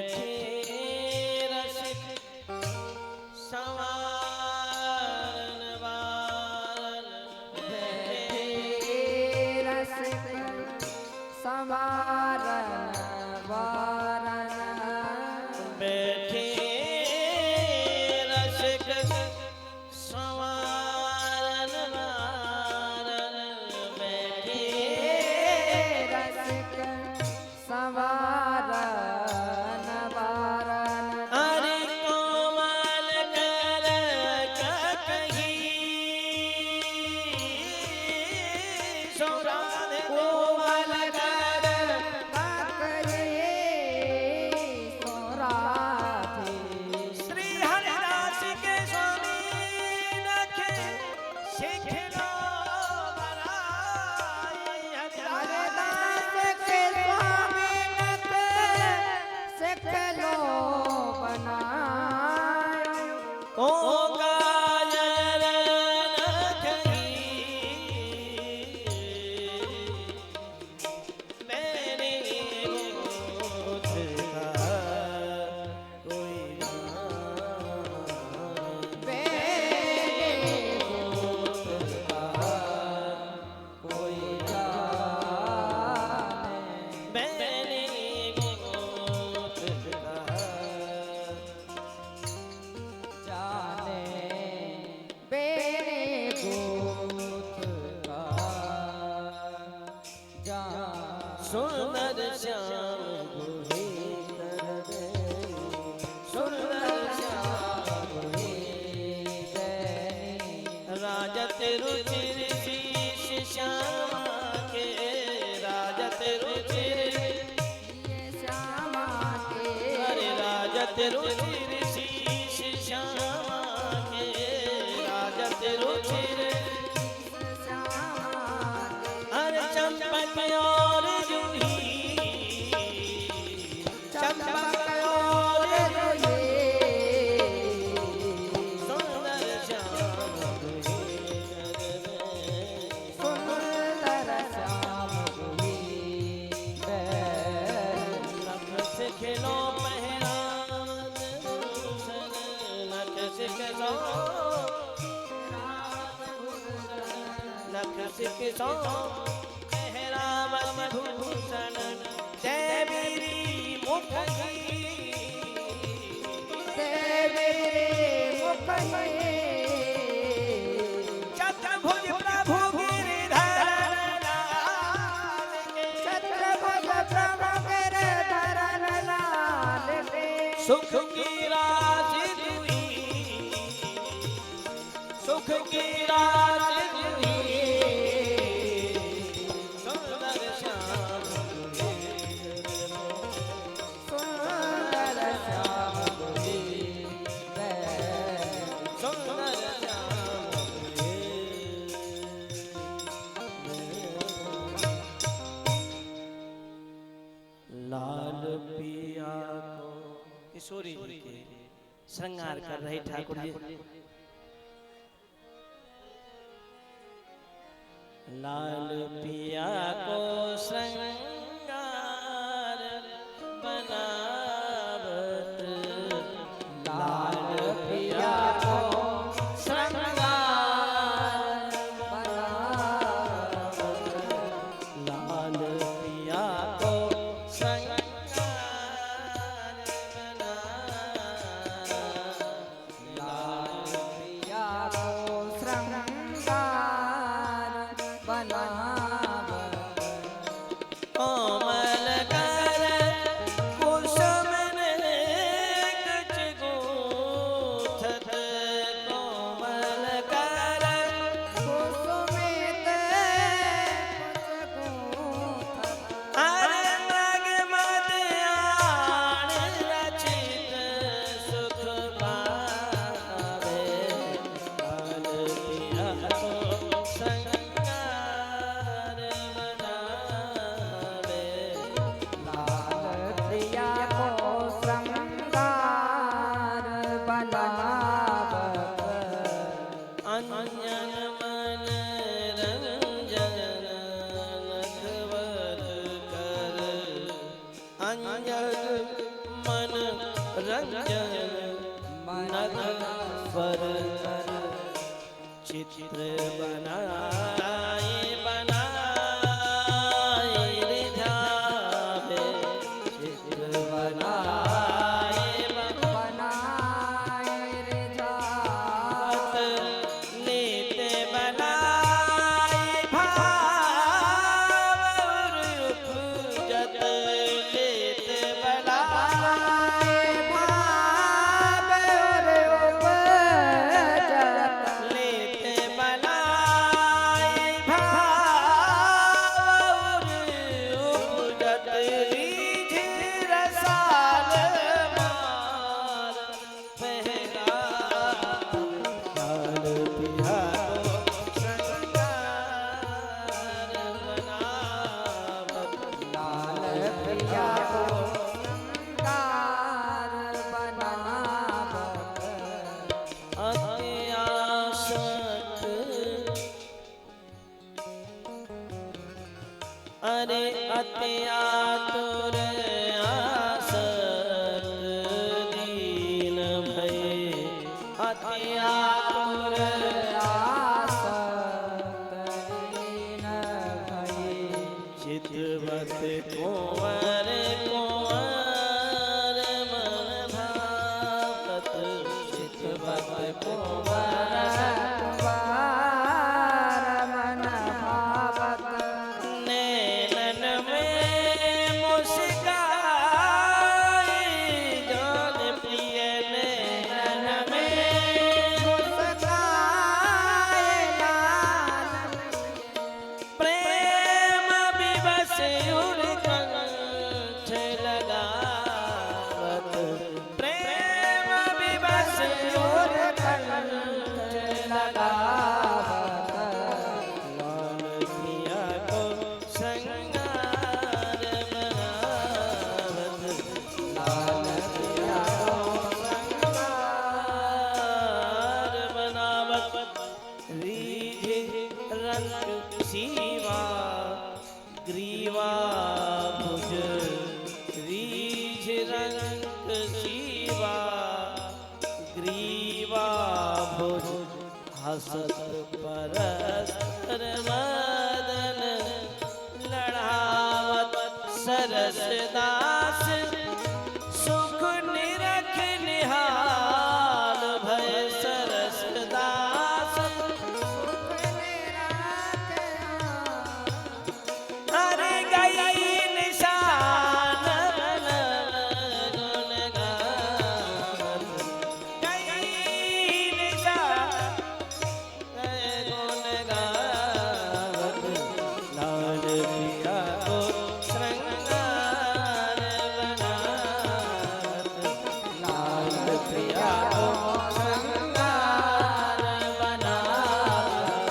बैठे रसिक संवारन वारन बैठे रसिक संवारन वारन बैठे रसिक संवारन वारन बैठे रसिक संवारन वारन हरि कोमल कर कही सौराधे कोमल कर ककरे सोराधे श्री हरिदास के स्वामी नखे सिखलो बराई हरिदास के स्वामी नख सिखलो बनायो ओ काजर नखी मैंने गोद का कोई कोई जाने मैंने गोद का जाने बेरे गोत का जान सुंदर श्याम गुहे कर दे सुंदर श्याम राजत रुचिर शीश श्यामा के राजत रुचिर श्यामा के अरे राजत रुचिर शीश श्यामा के राजत रुचिर अरे चंपक और जूही चंपक और सुंदर श्याम सुंदर श्याम नख से खेलो पहरान भूषण नख से खेलो नख से खेलो पहरावत भूषण देवीरी मुख की देवी मुख चतुर्भुज प्रभु गिरिधर लाल के छत्रभुज प्रभु गिरधरन लाल के सुख की राशि दुई सुख की राशि दुई सुंदर श्याम सुंदर श्याम सुंदर लाल पिया को किशोरी जी के श्रृंगार कर रहे ठाकुर जी लाल पिया को श्रृंगार बनावत लाल पिया को श्रृंगार बनावत लाल पिया को श्रृंगार बनावत लाल प्रिया को श्रृंगार बनावत ओ रंजन मन पर चित्र बनाए बनाए रिझावे चित्र बनाए बनाए रे बात लेते बनाए भाव उपजत लेते बनाए लेते बनाए भाव उपजत रीझ रसाल मार पहरा लाल पिया को श्रृंगार बनावत लाल प्रिया को श्रृंगार बनावत अति आसक्त अरे अति आतुर आसक्त दीन भय अति आतुर आसक्तहीन भये चितवत कुंवर कुंवर मन भावत चितवत कुंवर मन भावत नैनन में मुस्काए जान प्रिय नैनन में मुस्काए लाल प्रेम विवश उर्कंठ लगावत प्रेम विवश उर्कंठ लगावत लाल प्रिया को श्रृंगार बनावत लाल प्रिया को श्रृंगार बनावत रीझ रंग सीवा ग्रीवा भुज रीझ रंग सीवा ग्रीवा भुज हसत परस्तर मदन लड़ावत सरस दास सुख निरख निहाल भय सरस दास अरे गई निशान गुण गावत गई निशान गुण गावत लाल पिया को श्रृंगार बनावत लाल प्रिया को श्रृंगार बनावत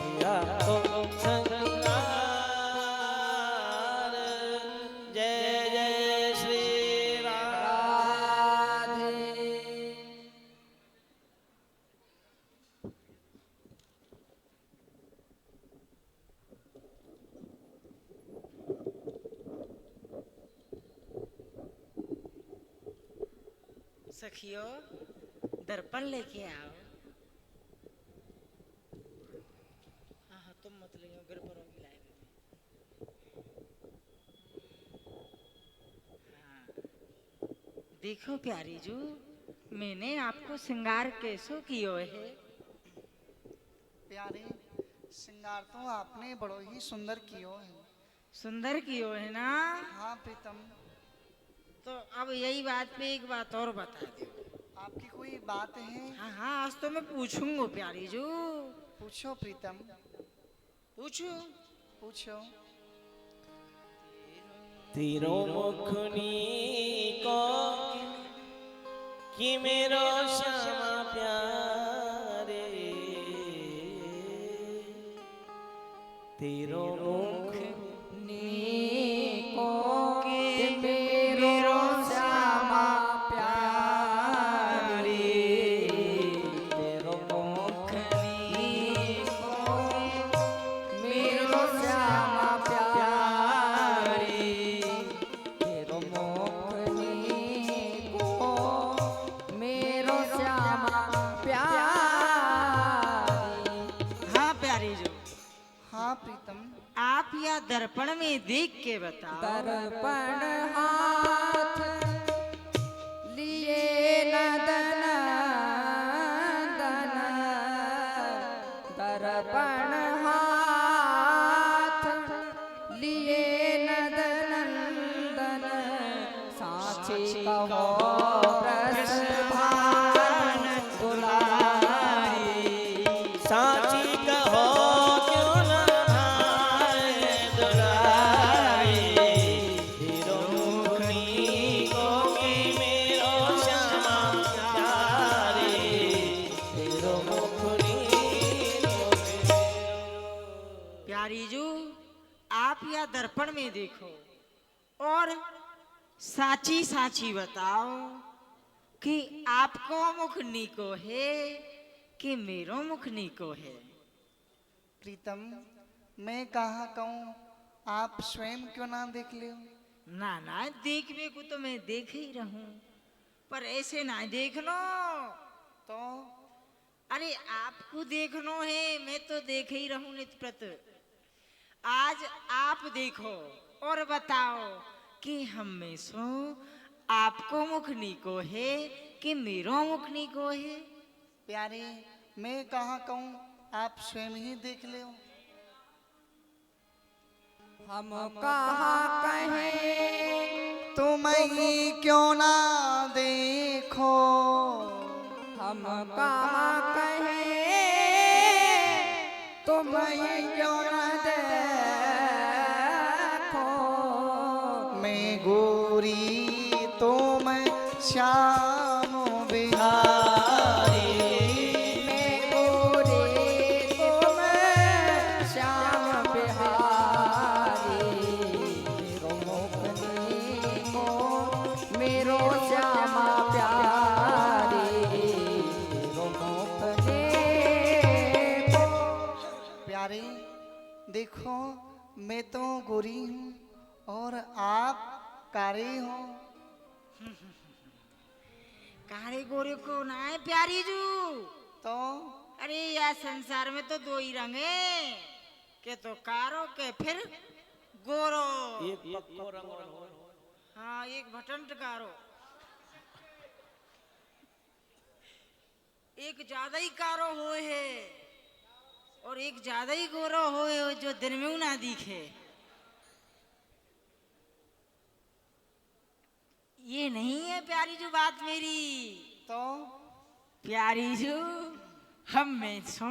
पिया को श्रृंगार जय जय श्री राम सखियो दर्पण लेके आओ। हाँ हाँ तुम मत ले गिर पड़ोगी लाए हाँ। देखो प्यारी जू मैंने आपको श्रृंगार कैसो कियो है। प्यारे श्रृंगार तो आपने बड़ो ही सुंदर कियो है। सुंदर कियो है ना। हाँ प्रीतम। तो अब यही बात पे एक बात और बता दो। आपकी कोई बात है? हाँ हाँ आज तो मैं पूछूंगा प्यारी जू। पूछो प्रीतम पूछो पूछो। तीरों मुखनी को कि मेरो श्यामा प्यारे तीरों मुख नीको के मेरो श्यामा प्यारी तेरो मुख नीको मेरो श्यामा प्यारी तेरो मुख नी दर्पण में देख के बताओ। दर्पण हाथ लिए नदन दन, दर्पण हाथ लिए नदन दन, साची कहो प्रसभान दुलारी, साची कहो क्यों न भाए दुलारी, हीरो मुखनी को की मेरो श्यामा प्यारी, हीरो मुखनी को प्यारी जू आप या दर्पण में देखो और साची साची बताओ कि आपको मुख नीको है कि मेरो मुख नीको है। प्रीतम मैं कहा कहूँ, आप स्वयं क्यों ना देख ले? ना ना देखने को तो मैं देख ही रहूं, पर ऐसे ना देख लो तो अरे आपको देखनो है, मैं तो देख ही रहूं नित प्रत। आज आप देखो और बताओ कि हम में सो आपको मुख नीको है कि मेरो मुख नीको है। प्यारे मैं कहा कहूँ, आप स्वयं ही देख ले। हम कहाँ कहें तुम ही क्यों ना देखो, हम कहाँ कहें तुम ही क्यों न देखो, मैं गोरी तो मैं श्याम बिहारी, मैं गोरी तुम श्याम बिहारी, मेरो मुखनी को मेरो श्यामा प्यारी, मेरो मुखनी को। प्यारे देखो मैं तो गोरी हूँ और आप कारे हो। कारे गोरे को ना है प्यारी जू, तो अरे यार संसार में तो दो ही रंग है, के तो कारो के फिर गोरो। एक पक्को रंग और हाँ एक भटंट कारो, एक ज्यादा ही कारो होए है और एक ज्यादा ही गोरो होए हो जो दिन में ना दिखे। ये नहीं है प्यारी जू बात मेरी। तो प्यारी जू हम में सो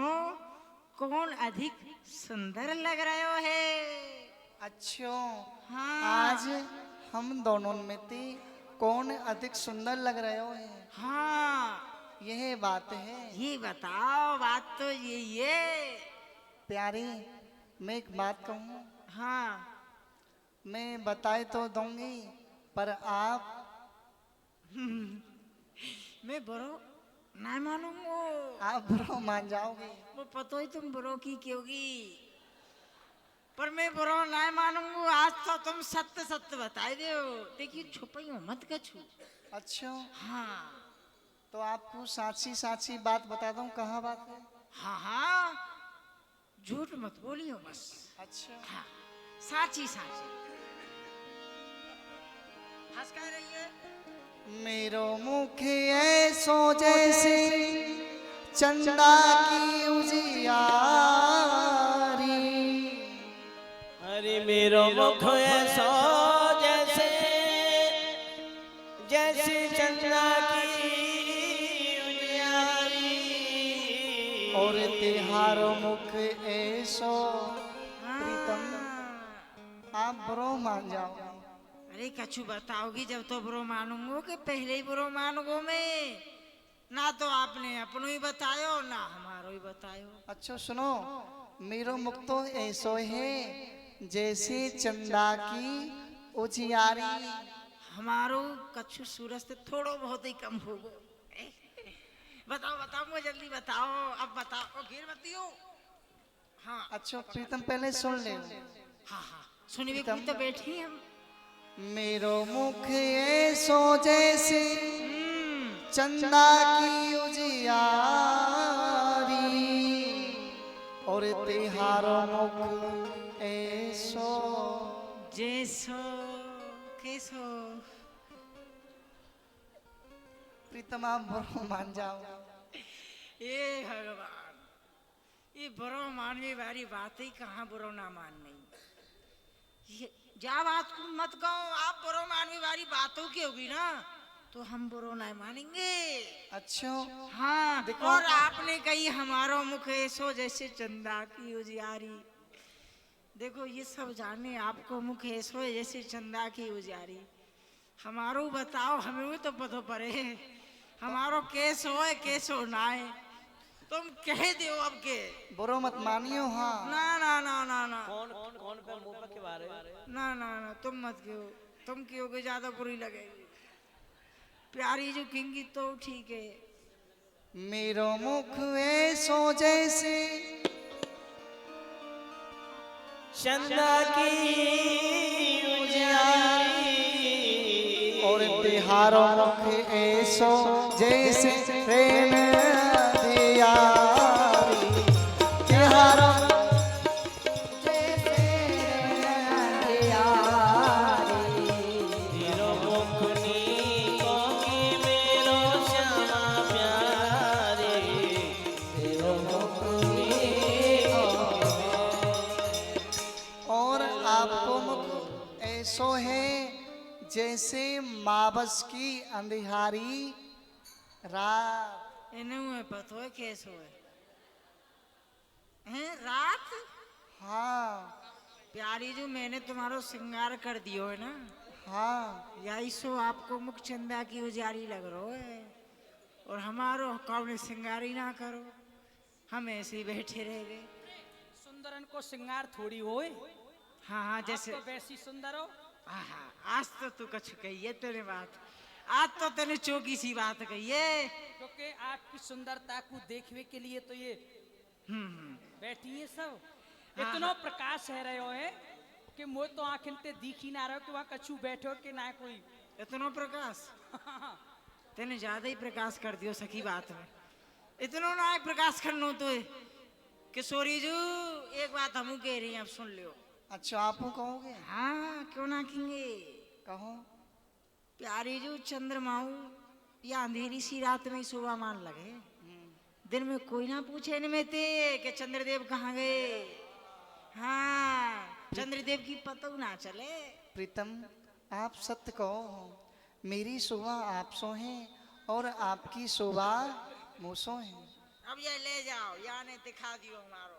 कौन अधिक सुंदर लग रहे हो है। अच्छा हाँ आज हम दोनों में से कौन अधिक सुंदर लग रहे हो है? हाँ यह बात है। ये बताओ, बात तो यही है। प्यारी मैं एक बात कहूँ, हाँ मैं बताए तो दूंगी पर आप मैं बरो ना मानूंगो। आप बुरा मान जाओगे। वो पतो ही तुम बरो की क्योंकि, पर मैं बरो ना मानूंगो। आज तो तुम सत्य सत्य बताए दो, देखिए छुपाई हो मत कछु। अच्छा हाँ तो आपको साची साची बात बता दूं, कहाँ बात है? हाँ हाँ झूठ मत बोलियो बस। अच्छा हाँ साची साची हंस कह रही है। मेरो मुख ऐसो जैसे चंदा की उजियारी, अरे मेरो मुख ऐसा जैसे जैसे चंदा की उजियारी, और तिहारो मुख ऐसो प्रीतम, आप बुरो मान जाओ। अरे कछु बताओगी जब तो बुरो मानूंगो कि पहले ही बुरो मानूंगो मैं। ना तो आपने अपनो ही बतायो ना हमारो ही बतायो। अच्छा सुनो, मेरो मुख तो ऐसो है जैसे चंदा की उजियारी। हमारो कछु सूरज से थोड़ो बहुत ही कम होगो। बताओ बताओ मुझे जल्दी बताओ, अब बताओ घेर मत दियो। हाँ अच्छा प्रीतम पहले सुन ले। हाँ हाँ सुनिए तो बैठी हम। मेरो मुख ऐसो जैसे चंदा की उजियारी, और तिहारो मुख ऐसो जैसो कैसो प्रीतम आप बुरो मान जाओ। ए भगवान, ये बुरो मानने वाली बात ही कहाँ बुरो ना मानने। ये जा बात को मत कहो, आप बुरो मानने वाली बातों की होगी ना तो हम बुरो नहीं मानेंगे। अच्छा हाँ देखो। और आपने कही हमारो मुख ऐसो जैसे चंदा की उजियारी। देखो ये सब जाने आपको मुख ऐसो है जैसे चंदा की उजियारी। हमारो बताओ, हमें भी तो पता पड़े हमारो कैसो है कैसो ना है। तुम कह दो अब के बुरो मत मानियो। हाँ ना ना ना ना ना कौन कौन पे मुंह पे के बारे ना ना ना तुम मत कहो, तुम कहोगे ज्यादा बुरी लगेगी। प्यारी जो किंगी तो ठीक है। मेरो मुख ऐसो जैसे चंदा की उजियारी और तिहारो मुख ऐसो जैसे प्रेम दियारी। तिहारो तेरो मुख नीको की मेरो श्यामा प्यारे। तेरो मुख और आपको मुख ऐसो है जैसे मावस की अंधियारी रात। इन्हें पता है कैसो है हैं रात। हाँ प्यारी जो मैंने तुम्हारो श्रृंगार कर दियो है ना। हाँ यही सो आपको मुख चंदा की उजारी लग रहा है और हमारो कौन श्रृंगार ही ना करो, हम ऐसे ही बैठे रह गए। सुंदरन को श्रृंगार थोड़ी होए। हाँ हाँ जैसे आप तो वैसी सुंदर हो। हाँ आज तो तू कछ कही है तेरे बात, आज तो तेने चौकी सी बात कही है। क्योंकि आपकी सुंदरता को देखने के लिए तो ये बैठी है सब। हाँ, इतना हाँ। प्रकाश है रहे हो है कि मोह तो आखिर ते दिख ही ना रहो कि वहाँ कछु बैठो कि ना कोई। इतना प्रकाश तेने ज्यादा ही प्रकाश कर दियो सखी बात में। इतना ना एक प्रकाश करनो तो किशोरी जी एक बात हम कह रही हैं, अब सुन लियो। अच्छा आप कहोगे? हाँ क्यों ना कहेंगे, कहो। प्यारी जो चंद्रमाऊ या अंधेरी सी रात में सुबह मान लगे, दिन में कोई ना पूछे न में ते कि चंद्रदेव कहाँ गए। हाँ चंद्रदेव की पता ना चले। प्रीतम आप सत्य कहो, मेरी शोभा आप सो है और आपकी शोभा मुझसो है। अब ये ले जाओ, या ने दिखा दियो हमारो।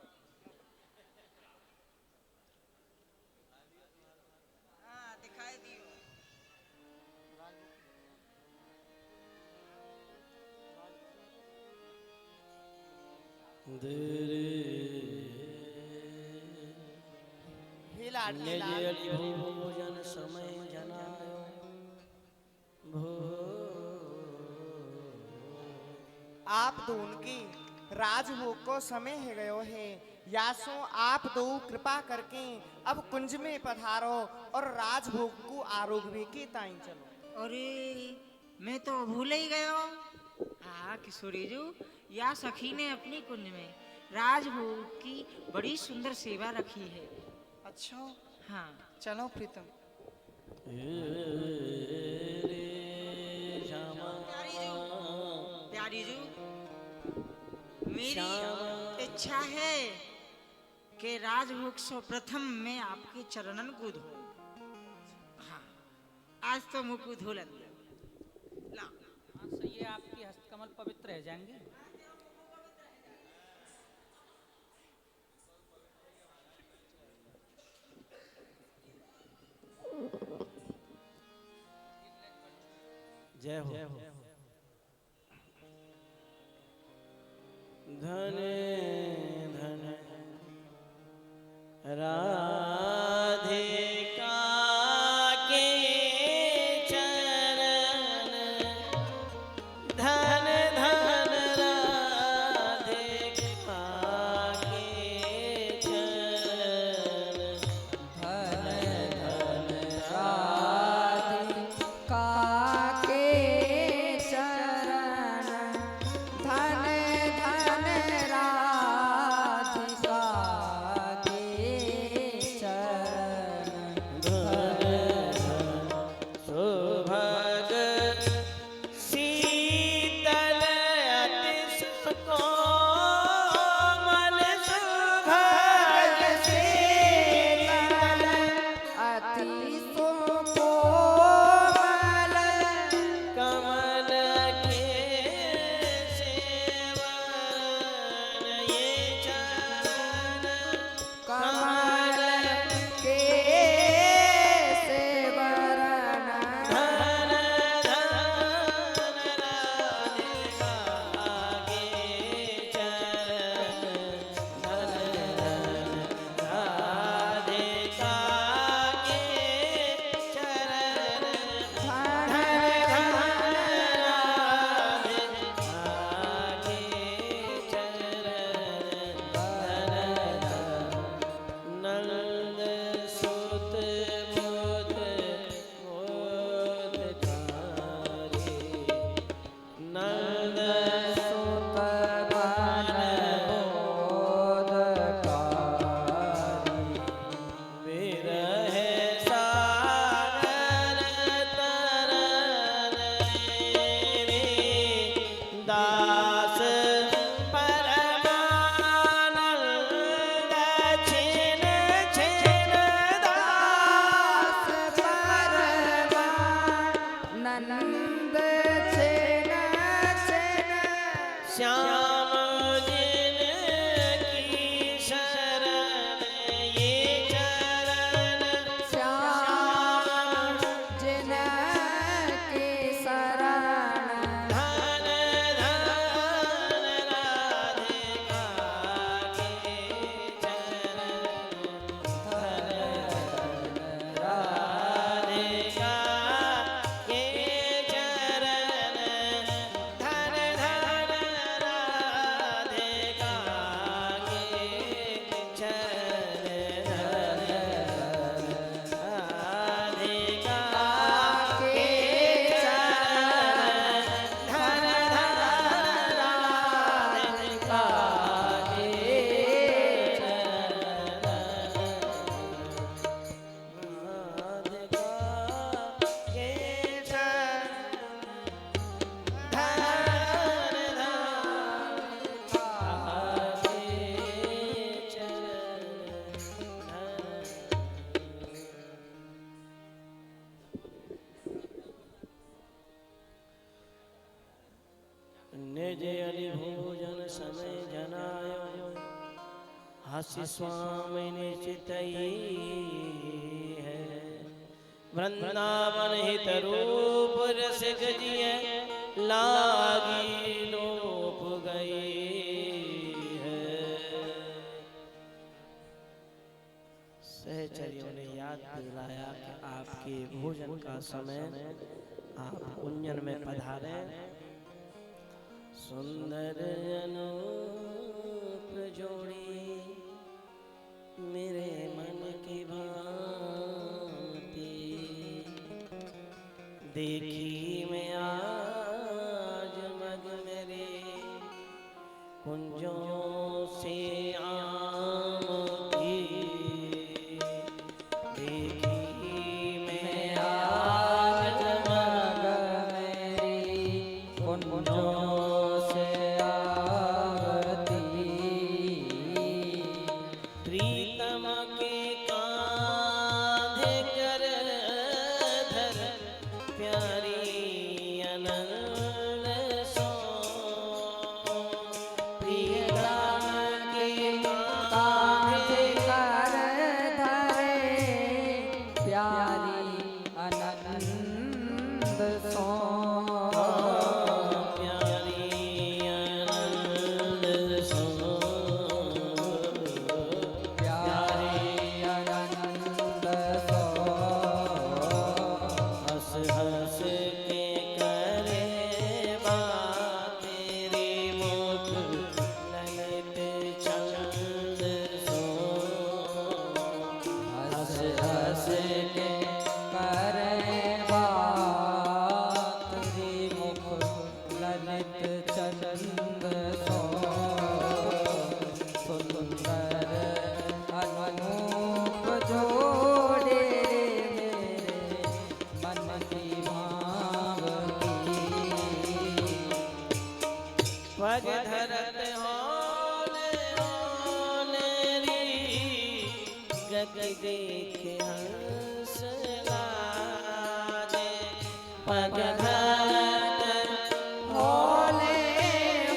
हाँ दिखाई दियो। भोजन समय जनायो आप दोन की राजभोग को समय है गयो है, यासो आप दो कृपा करके अब कुंज में पधारो और राजभोग को आरोग्य के ताई चलो। अरे मैं तो भूल ही गयो। हाँ किशोरी जी, या सखी ने अपनी कुंज में राजभोग की बड़ी सुंदर सेवा रखी है। अच्छा हाँ चलो प्रीतम। प्यारी जी मेरी इच्छा है कि राजभोग सो प्रथम मैं आपके चरणन को धो। हाँ आज तो मुख को धो लेंगे। ला सही है, आपकी हस्तकमल पवित्र रह जाएंगे। जय हो। धन धन राधिका के चरण, धन धन राधिका के चरण, धन धन राधिका के चरण, धन धन राधिका श्याम जिन की शरण ये चरण श्याम जिन की शरण धन धन राधिका के चरण धन राधिका के चरण धन धन राधिका के चरण राधिका के चरण धन धन राधिका के निज अरि भोजन समय जनाय हास्य स्वामी निश्चित है वृंदावन हित रूप रसिक जिय लागी लोप गई है। सहचर्यों ने याद दिलाया कि आपके भोजन का समय आप कुंजन में पधारे। सुंदर अनूप जोड़ी मेरे मन की भांति देखी मैं आज मग मेरे कुंजों से आम की देखी मैं आज मग मेरी कुंजों से आवती प्रीतम के कांधे कर धर प्यारी अनंत सो प्रीतम के कांधे कर धरे प्यारी अनंद सो प्यारी अनंत सो प्यारी अनंद सो हंस हंस के करे बात तेरी मुख ललित चंद सो हंस हंस के करे बात रे मुख ललित चंद सो सुंदर अनूप जोड़े मेरे मन की भावती पग धरत होले होले री गति देख हंस लागे पग धरत होले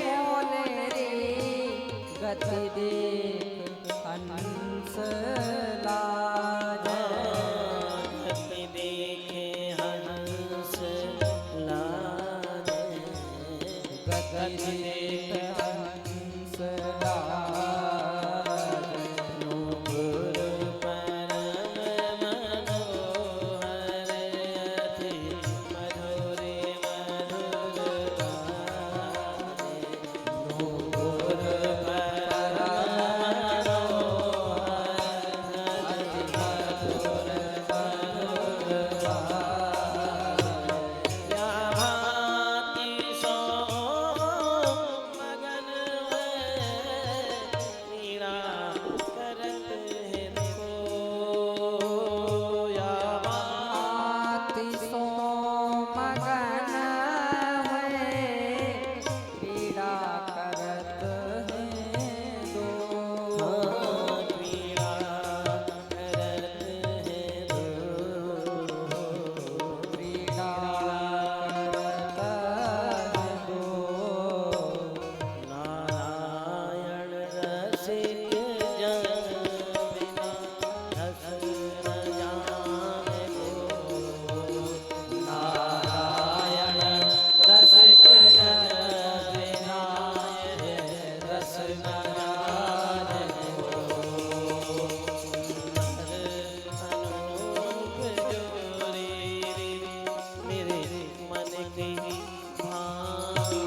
होले रे गति देख हंस लागे गति देखे हंस लागे गति देख हंस लागे नूपुर परम मनोहर अति मधुर मधुर गाने। नूपुर परम अति मधुर मधुर गाने। या भांति सो की भांति।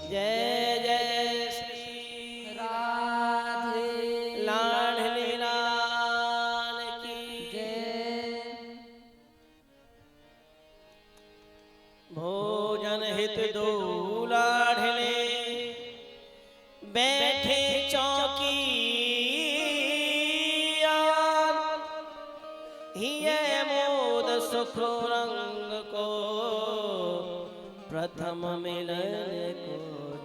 जय जय श्री राधे लाडली लाल की जय। भोजन हित दो लाडले बैठे चौकी हिय मोद सुख रंग को प्रथम मिलन को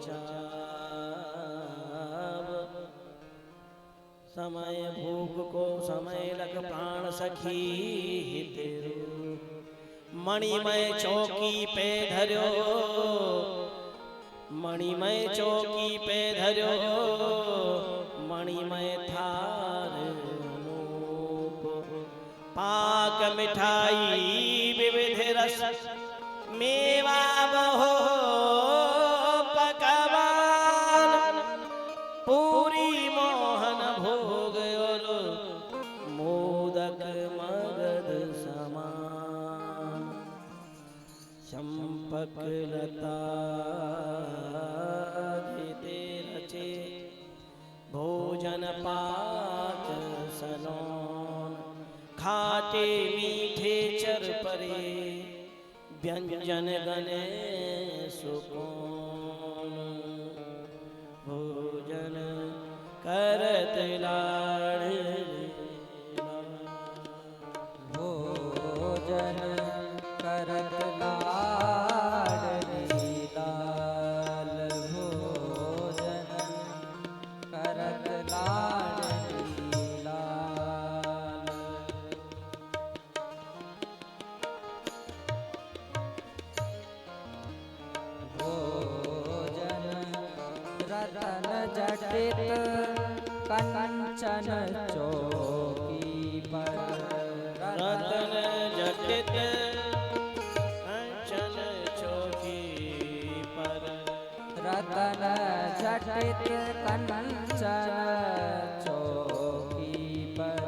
चाव। समय भूख को समय लग प्राण सखी हित मणिमय चौकी पे धर्यो मणिमय चौकी पे धर्यो मणिमय थार अनूप पाक मिठाई विविध रस मेवा बहो पकवान पूरी मोहन भोग और मोदक मगध समान। चंपक लता घिते रचे भोजन पात सलोन खाटे मीठे चर परे व्यंजन गने सुकोन। भोजन करत लाड़ भोजन करत लाडली लाल। भोजन करत लाडली लाल। भोजन रतन जटित कंचन चौकी पर। रतन जटित कंचन चौकी पर। रतन जटित कंचन चौकी पर।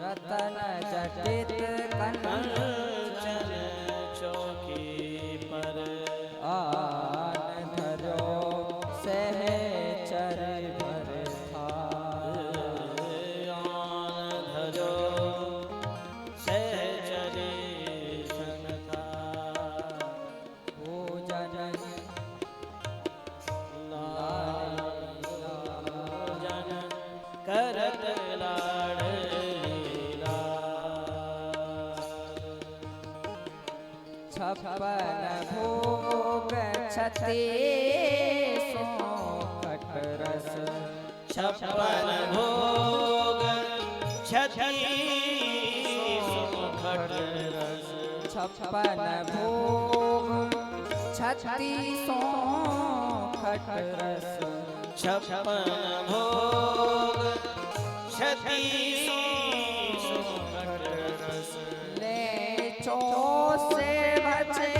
रतन जटित कंचन चौकी पर। आन धरो सहचर भर थाल। आन धरो सहचरे सनका। भोजन भोजन करत लाडली लाल। छप्पन भोग छते सोखट रस। छप्पन भोग छती सुखट रस। छप्पन भोग छती सोखट रस। छप्पन भोग छती सुखट रस। ले चौसे बचे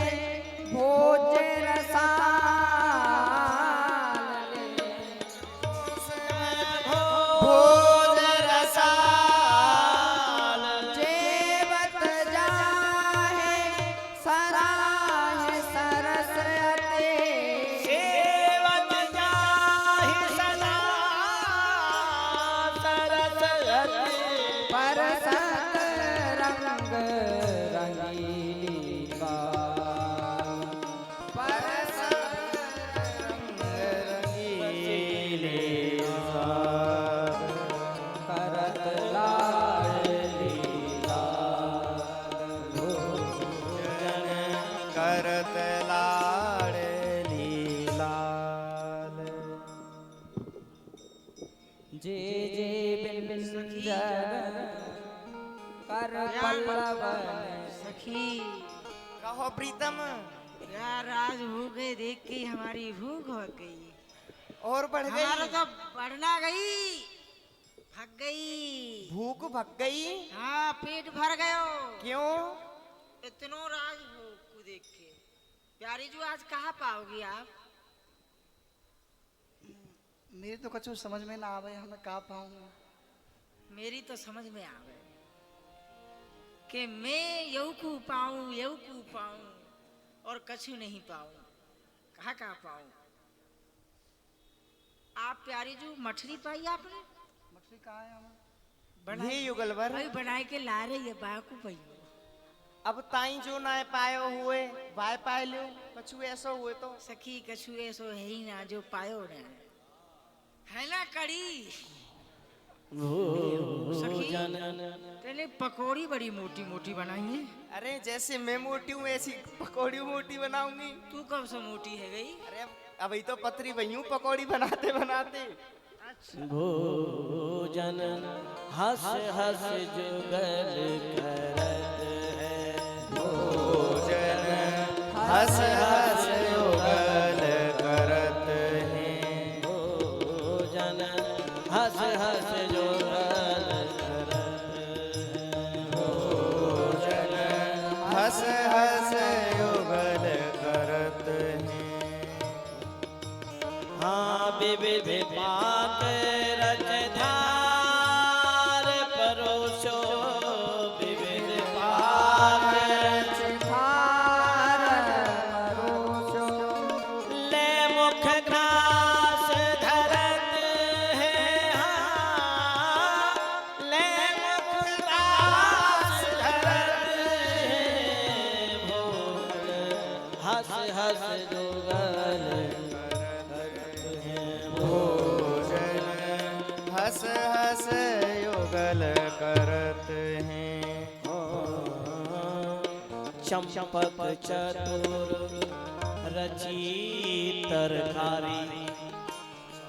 भोज रसाल। भोज रसाल। जेवत जाहे सराह सरस अते। सेवत जाहि सदा सरस अते। परसत रंग रंगीली बाल। परसत रंग रंगीली बाल। करत लाडली लाल। भोजन करत लाडली लाल। जे जे बिंजर कर पल्लवन। सखी कहो प्रीतम यार आज भूखे देख के हमारी भूख हो गई। और बढ़ हमारा गई तो बढ़ना गई भग गई। भूख भग गई। हाँ पेट भर गयो। क्यों? इतनो राज भूख को देख के। प्यारी जो आज कहाँ पाओगी आप? मेरे तो कछु समझ में ना आवे, हमें कहा पाऊँ। मेरी तो समझ में आ गए। कि मैं यऊ को पाऊं और कछु नहीं पाऊं, कहाँ पाऊं। आप प्यारी जो मछली पाई आपने, मछली कहाँ है हमारा? ये युगलवर भाई बनाए के ला रही है बाकू पई। अब ताई जो ना पायो हुए वाय पाए लो, कछु ऐसो हुए तो सखी कछु ऐसो है ही ना जो पायो न, है ना कड़ी। सखी तेने पकौड़ी बड़ी मोटी मोटी बनाई है। अरे जैसे मैं मोटी हूँ ऐसी पकौड़ी मोटी बनाऊंगी। तू कब से मोटी है गई? अरे अभी तो पतरी बही हूँ पकौड़ी बनाते बनाते। भोजन हंस हंस जुगल करत है, भोजन हंस हंस जुगल करत है, भोजन हंस हंस जुगल करत है, भोजन हंस हंस जुगल करत है। हाँ विविध पाक रचधार परोसो, विविध पाक रचधार परोसो, ले मुख ग्रास धरत है, हाँ ले मुख ग्रास धरत है, भोजन हंस हंस जुगल भोजन हंस हंस युगल करत हैं। चंपक चतुर रची तरकारी,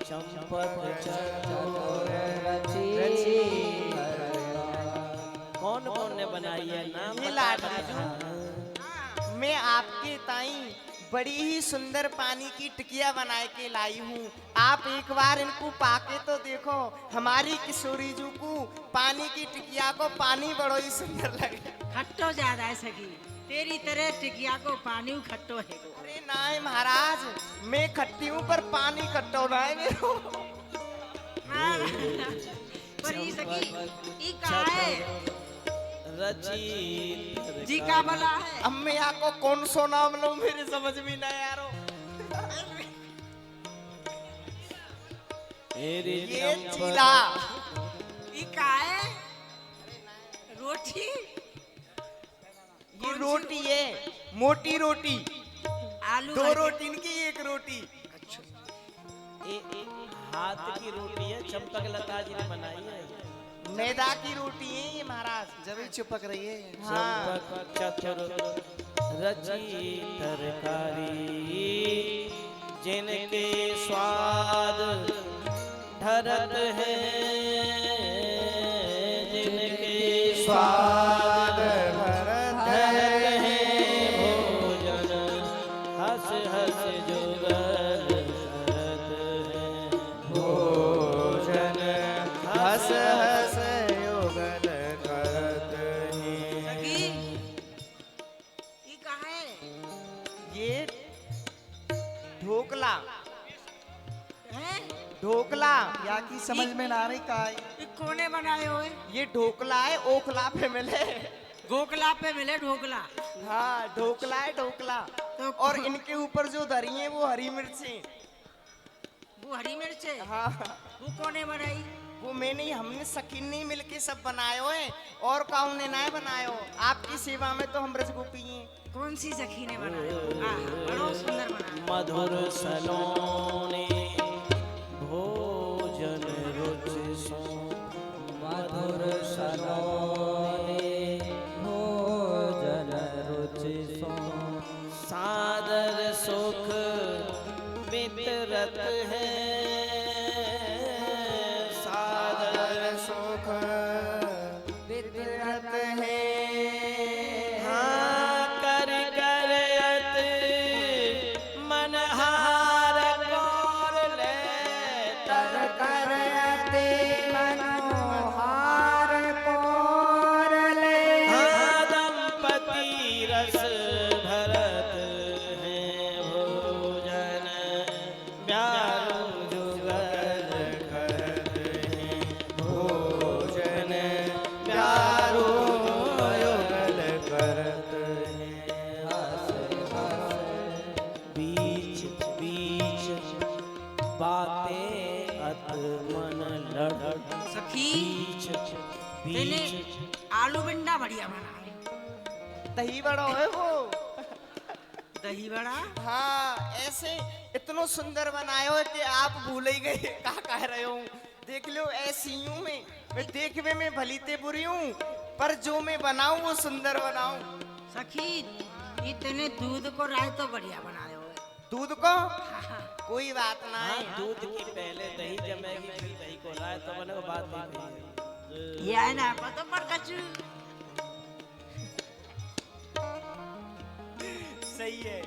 चंपक चतुर रची कौन कौन ने बनाई है नाम ये बता लाडली बता। मैं आपके ताई बड़ी ही सुंदर पानी की टिकिया बनाए के लाई हूँ। आप एक बार इनको पाके तो देखो। हमारी किशोरी जी को पानी की टिकिया को पानी बड़ो ही सुंदर लगे। खट्टो ज्यादा है सखी, तेरी तरह टिकिया को पानी खट्टो है। अरे नाय महाराज, मैं खट्टी हूँ पर पानी खट्टो ना है मेरो। पर ये सखी ये का है? रची जी का बोला है? अब मैं आपको कौन सो नाम लूं मेरे समझ में नहीं आ रहा। ये चीला ये का है? रोटी? ये रोटी है, मोटी रोटी। आलू दो रोटी इनकी एक रोटी। हाथ की रोटी है, चंपक लता जी ने बनाई है। मैदा की रोटी है ये महाराज, जब ही चिपक रही है। हाँ। चंपक चतुर रची तरकारी, जिनके स्वाद ढरत है, जिनके स्वाद भरत है, भोजन हंस हंस जुगल करत है, भोजन हंस हंस युगल करत हैं। सखी ये का है? ये ढोकला हैं? ढोकला या की समझ में ना आ रही का है? ये कोने बनाए हुए? ये ढोकला है, ओखला पे मिले। ढोकला पे मिले ढोकला। हाँ ढोकला है ढोकला। तो और इनके ऊपर जो धरी है वो हरी मिर्ची। वो हरी मिर्च है? हाँ वो कोने बनाई? वो मैंने हमने सखी नहीं मिलके सब बनायो है, और काऊ ने ना बनायो। आपकी सेवा में तो हम रसगोपी हैं। कौन सी सखी ने बनाया? बड़ा सुंदर बनाया। मधुर सलोने भोजन रुचि सो, मधुर सलोने भोजन रुचि सो, सादर सुख वितरत है, सादर सुख वितरत है। हाँ कर कर अति मनहार कौर ले, तर कर अति मनोहार कोर ले, हाँ दंपति रस भरत है, भोजन प्यारो हैं हंस हंस बीच बीच बातें अत मन लड़ सखी बीच तेने बीच आलू बिंडा बढ़िया बना है। दही बड़ा है वो। दही बड़ा हाँ ऐसे इतनो सुंदर बनायो है कि आप भूल ही गए क्या कह रहे हो। देख लो ऐसी हूँ मैं देखने में भली ते बुरी हूँ पर जो मैं बनाऊं वो सुंदर बनाऊं। सखी ये तेने दूध को राय तो बढ़िया बनाए हो। दूध को कोई बात ना हाँ, है। दूध की पहले दही जमेगी फिर दही को लाए तो बने बात नहीं। ये है ना पता पर कछु सही है।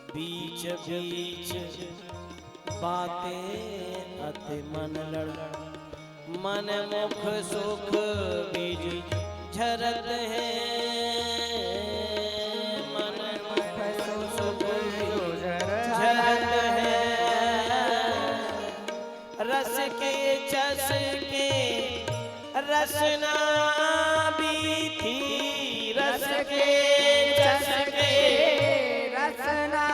बीच बीच बातें अति मन लड़ मन मुख सुख बीज झरत है मन मुख सुख झरत है रस के चस के रसना भी थी रस के चस के रसना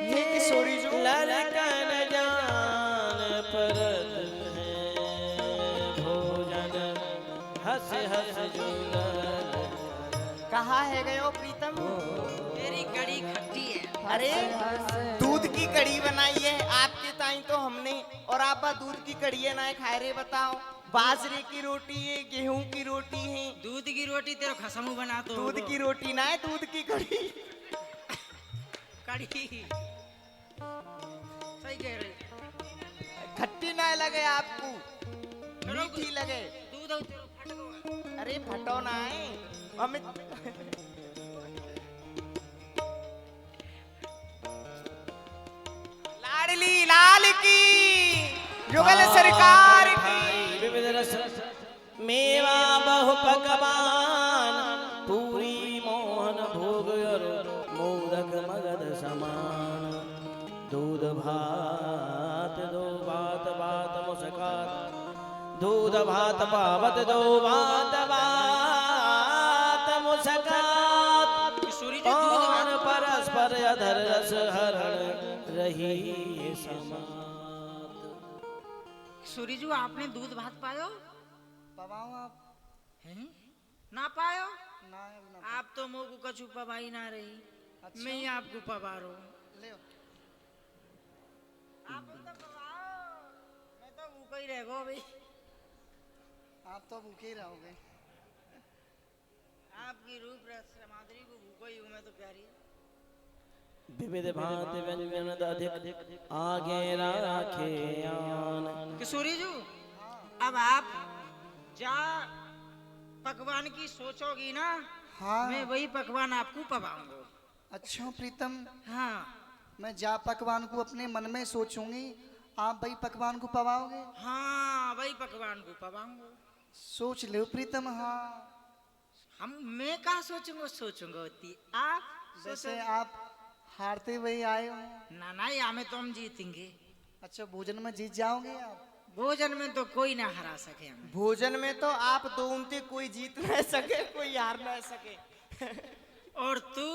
ये किशोरी जो ललकन जान परत है भोजन हंस हंस जुगल कहाँ है गयो प्रीतम। मेरी कड़ी खट्टी है। अरे दूध की कड़ी बनाई है आपके ताई तो हमने और आप दूध की कड़ी है ना खाए रे बताओ। बाजरे की रोटी है गेहूं की रोटी है। दूध की रोटी तेरा खसमू बना तो दूध की रोटी ना है दूध की कड़ी। कड़ी सही कह रहे। खट्टी ना लगे आपको मीठी लगे। दूध और तेरा फट गया। अरे फटो ना है अमित। लाडली लाल की युगल सरकार की। विविध रस मेवा बहु पकवान पूरी मोहन भोग और मोदक मगध समान दूध भात दो बात बात मुस्कात दूध भात पावत दो बात बात मुस्कात कौन परस्पर अधर रस हरण रही समात। सूरीजू आपने दूध भात पायो पवाओ आप हैं ना पायो ना ना आप तो मोह को कछु पवाई ना रही। अच्छा। मैं ही आपको पवारो ले आप तो पवाओ मैं तो भूखा ही रह गो भाई। आप तो भूखे ही रहोगे। आपकी रूप रस माधुरी को भूखा ही हूँ मैं तो प्यारी। विविध भांति व्यंजन अधिक आगे राखे आन। किशोरी जी अब आप जा पकवान की सोचोगी ना हाँ मैं वही पकवान आपको पवाऊंगा। अच्छा प्रीतम हाँ मैं जा पकवान को अपने मन में सोचूंगी आप वही पकवान को पवाओगे। हाँ वही पकवान को पवाऊंगा। सोच लो प्रीतम। हाँ हम मैं कहा सोचूंगा होती आप वैसे आप हारते हुए आए हो। ना ना या में तो हम जीतेंगे। अच्छा भोजन में जीत जाओगे आप। भोजन में तो कोई ना हरा सके हमें। भोजन में तो आप दो उनते कोई जीत न सके कोई हार न सके। और तू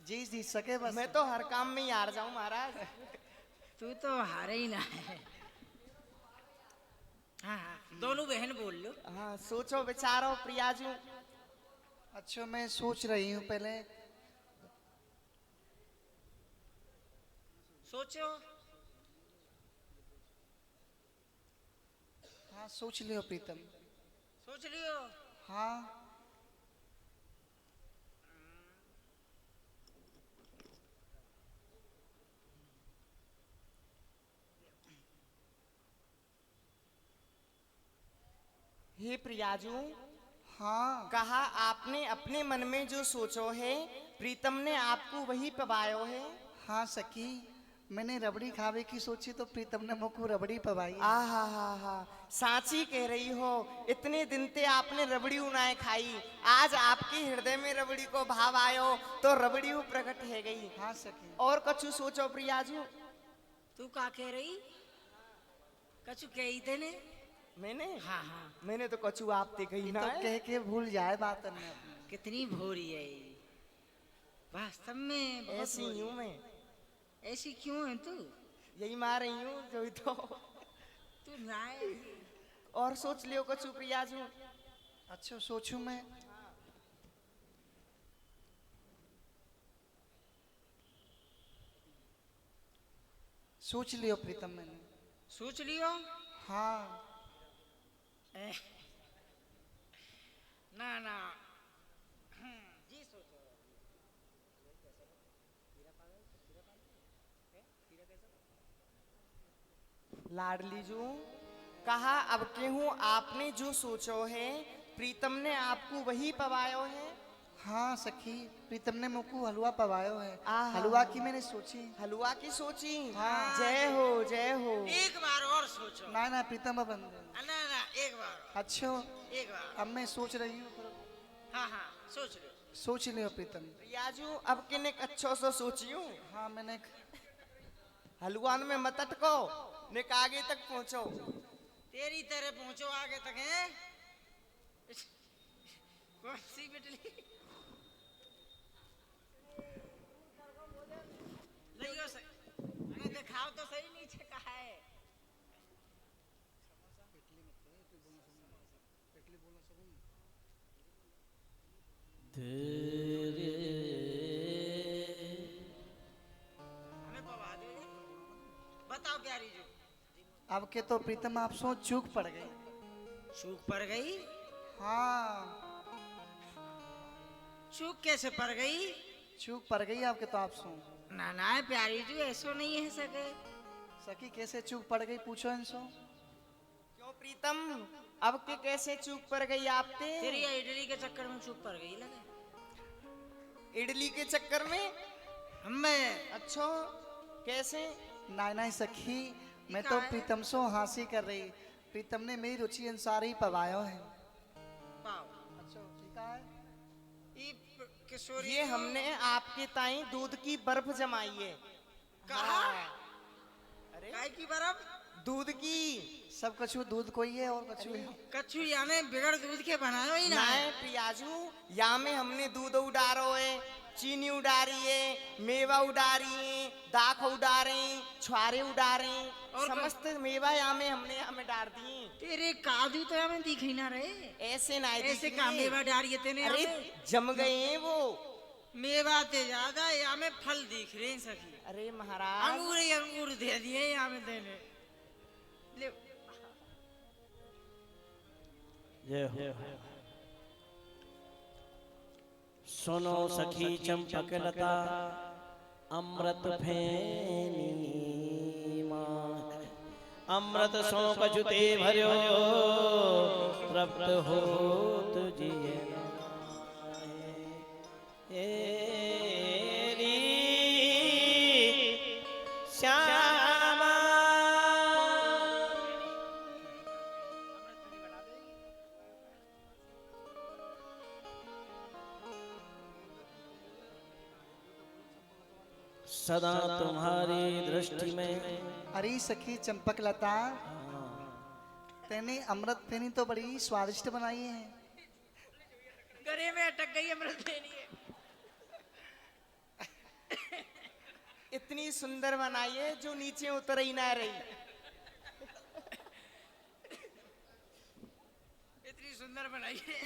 जीत सके बस। मैं तो हर काम में ही हार जाऊं महाराज। तू तो हारे ही ना है। हाँ दोनों बहन बोल लो। हाँ सोचो विचारो प्रियाजू। अच्छा मैं सोच रही हूँ पहले। सोचो हाँ सोच लियो प्रीतम। सोच लियो। हाँ हे प्रियाजू हाँ कहा आपने अपने मन में जो सोचो है प्रीतम ने आपको वही पवायो है। हाँ सखी मैंने रबड़ी खावे की सोची तो प्रीतम ने मुझको रबड़ी पवाई। आ हा सांची कह रही हो। इतने दिन ते आपने रबड़ी उनाए खाई आज आपके हृदय में रबड़ी को भाव आयो तो रबड़ी प्रकट है गई। हाँ सखी और कछु सोचो प्रियाजू। तू का कह रही कछु कही थे ने मैंने हाँ हाँ मैंने तो कछु आपते कही ये ना तो है। कह के भूल जाए बात अन्य अपनी। कितनी भोरी है ये। वास्तव में बहुत ऐसी भोरी हूँ है। मैं, ऐसी क्यों है तू? यही मार रही हूँ जो तो। तू नाय और सोच लियो कछु प्रियाजू। अच्छा सोचूं मैं। सोच लियो प्रीतम मैंने। सोच लियो। हाँ एह, ना ना जी सोचो। लाडली जू कहा अब के हूँ आपने जो सोचो है प्रीतम ने आपको वही पवायो है। हाँ सखी, प्रीतम ने मुझको हलवा पवायो है। आहा। हलवा की मैंने सोची। हलवा की सोची। हाँ। जय हो जय हो। एक बार और सोचो। ना ना प्रीतम अब ना ना एक बार और। अच्छा एक बार। अब मैं सोच रही हूँ। हाँ हाँ सोच लो। सोच लियो प्रीतम। प्रियाजू अब के ने अच्छो से सोचियो। हाँ मैंने हलवान में मत अटको, निक आगे तक पहुंचो। तेरी तरह पहुंचो आगे तक है। कौन सी बिटली? लियो से मैं दिखाओ तो सही नीचे का है। हमें पवा दो ये। बताओ प्यारी जी। अब के तो प्रीतम आप सो चूक पड़ गई। चूक पड़ गई? हाँ चूक कैसे पड़ गई? चूक पड़ गई आपके तो आप सो। ना ना प्यारी जी ऐसो नहीं है सके। सखी कैसे चूक पड़ गई पूछो इनसो। क्यों प्रीतम अब के कैसे चूक पड़ गई आपते? तेरी इडली के चक्कर में चूक पड़ गई लगे। इडली के चक्कर में? हमें अच्छा कैसे? नाई सखी मैं तो प्रीतम सो हंसी कर रही। प्रीतम ने मेरी रुचि अनुसार ही पवायो है। पाओ। अच्छा ठीक है। किशोरी ये हमने आपके ताई दूध की बर्फ जमाई है। कहा? अरे काय की बर्फ? दूध की। सब कछु दूध को ही है और कछु है। कछु याने बिगड़ दूध के बनायो ही ना है। प्रियाजू या में हमने दूध उडारो है, चीनी उडारी है, मेवा उडारी है, दाख उडारे, छुआरे उडारे, और समस्त मेवा या में हमने हमें डाल दी। तेरे काजू तो हमें दिख ही ना रहे। ऐसे ना ऐसे का मेवा डालिए तेने अरे हमें। जम गए हैं वो। मेवा ते ज्यादा या में फल दिख रहे हैं सखी। अरे महाराज अंगूर ही अंगूर दे दिए या में देने। ले जय हो। सुनो सखी चंपक लता अमृत फेनी माँ, अमृत सो कछुते भर्यो तृप्त हो तुझिए श्यामा। सदा तुम्हारी दृष्टि में। अरे सखी चंपक लता तेने अमृत फेनी तो बड़ी स्वादिष्ट बनाई है। गले में अटक गई अमृत फेनी है। इतनी सुंदर बनाई है जो नीचे उतर ही ना रही। इतनी सुंदर बनाई है।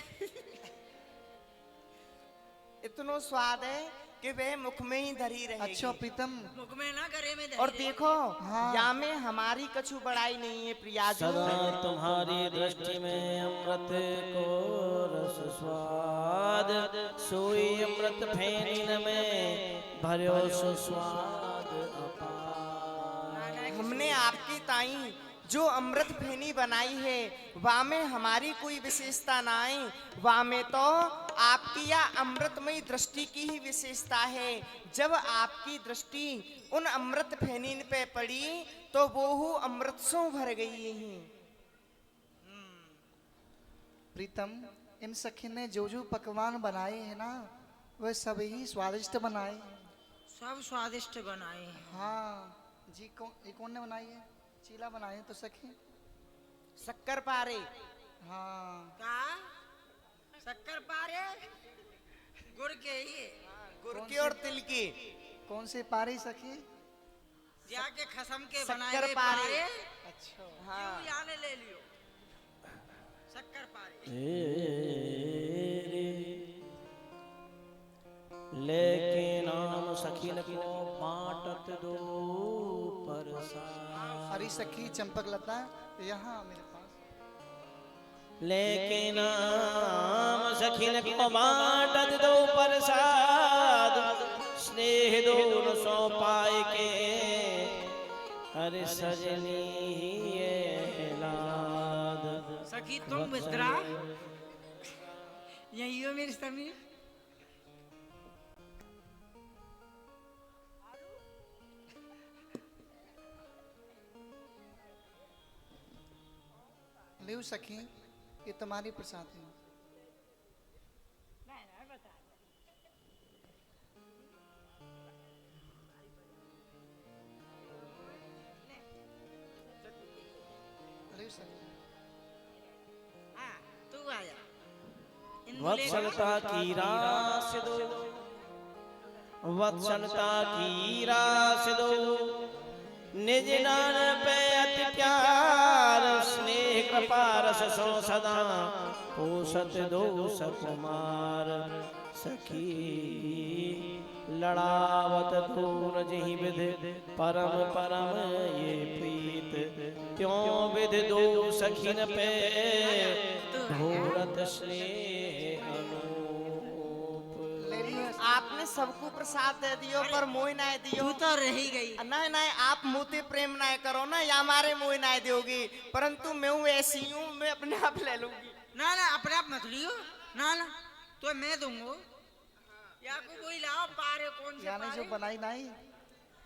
इतनो स्वाद है कि वह मुख में ही धरी रहेगी। अच्छा प्रीतम मुख में ना गले में और देखो हाँ। या में हमारी कछु बड़ाई नहीं है प्रियाजू। सदा तुम्हारी दृष्टि में अमृत को रस स्वाद, सोई अमृत फेन में भर्यो सुस्वाद अपार। हमने आपकी ताई जो अमृत फेनी बनाई है वहाँ में हमारी कोई विशेषता ना है। वहाँ में तो आपकी या अमृतमयी दृष्टि की ही विशेषता है। जब आपकी दृष्टि उन अमृत फेनी पे पड़ी तो वो अमृत से भर गई है। प्रीतम इन सखी ने जो जो पकवान बनाए हैं ना वह सब ही स्वादिष्ट बनाए। सब स्वादिष्ट बनाए हैं। हाँ जी कौन ने बनाई है? चीला बनाए हैं तो सखी। शक्कर पारे। हाँ का शक्कर पारे गुड़ के ही गुड़ के और तिल की। कौन से पारी सखी? जाके खसम के शक्कर बनाए हुए पारे। पारे अच्छा हाँ क्यों याने ले लियो शक्कर पारे। लेके नाम सखीन को बांटत दो परसाद। हरी सखी चंपक लता यहाँ मेरे पास। लेके नाम सखीन को बांटत दो प्रसाद। स्नेह दोनों सौ पाए के हरे सजनी ये लाद। सखी तुम मित्रा यही हो मेरी समी। लियो सखी ये तुम्हारी प्रसाद है। लियो सखी। हाँ तू आया वत्सलता की रास दो, वत्सलता की रास दो। निज नान पे अति प्यार। स्नेह कृपा रस सो सदा पोषत दो सकुमार। सखी लड़ावत दूर जही विध परम परम ये प्रीत। त्यों विध दो सखीन पे घोरत स्नेह अनूप। ले लियो। आपने सबको प्रसाद दे दियो पर मोह ना दियो। तू तो रही गई। नहीं नहीं आप मुझे प्रेम ना करो ना या हमारे मोह ना दोगी। परंतु मैं हूँ ऐसी हूँ मैं अपने आप ले लूंगी। ना ना अपने आप मत लियो ना ना तो मैं दूंगा। या को कोई लाओ पारे कौन से यानी जो पारे? बनाई नहीं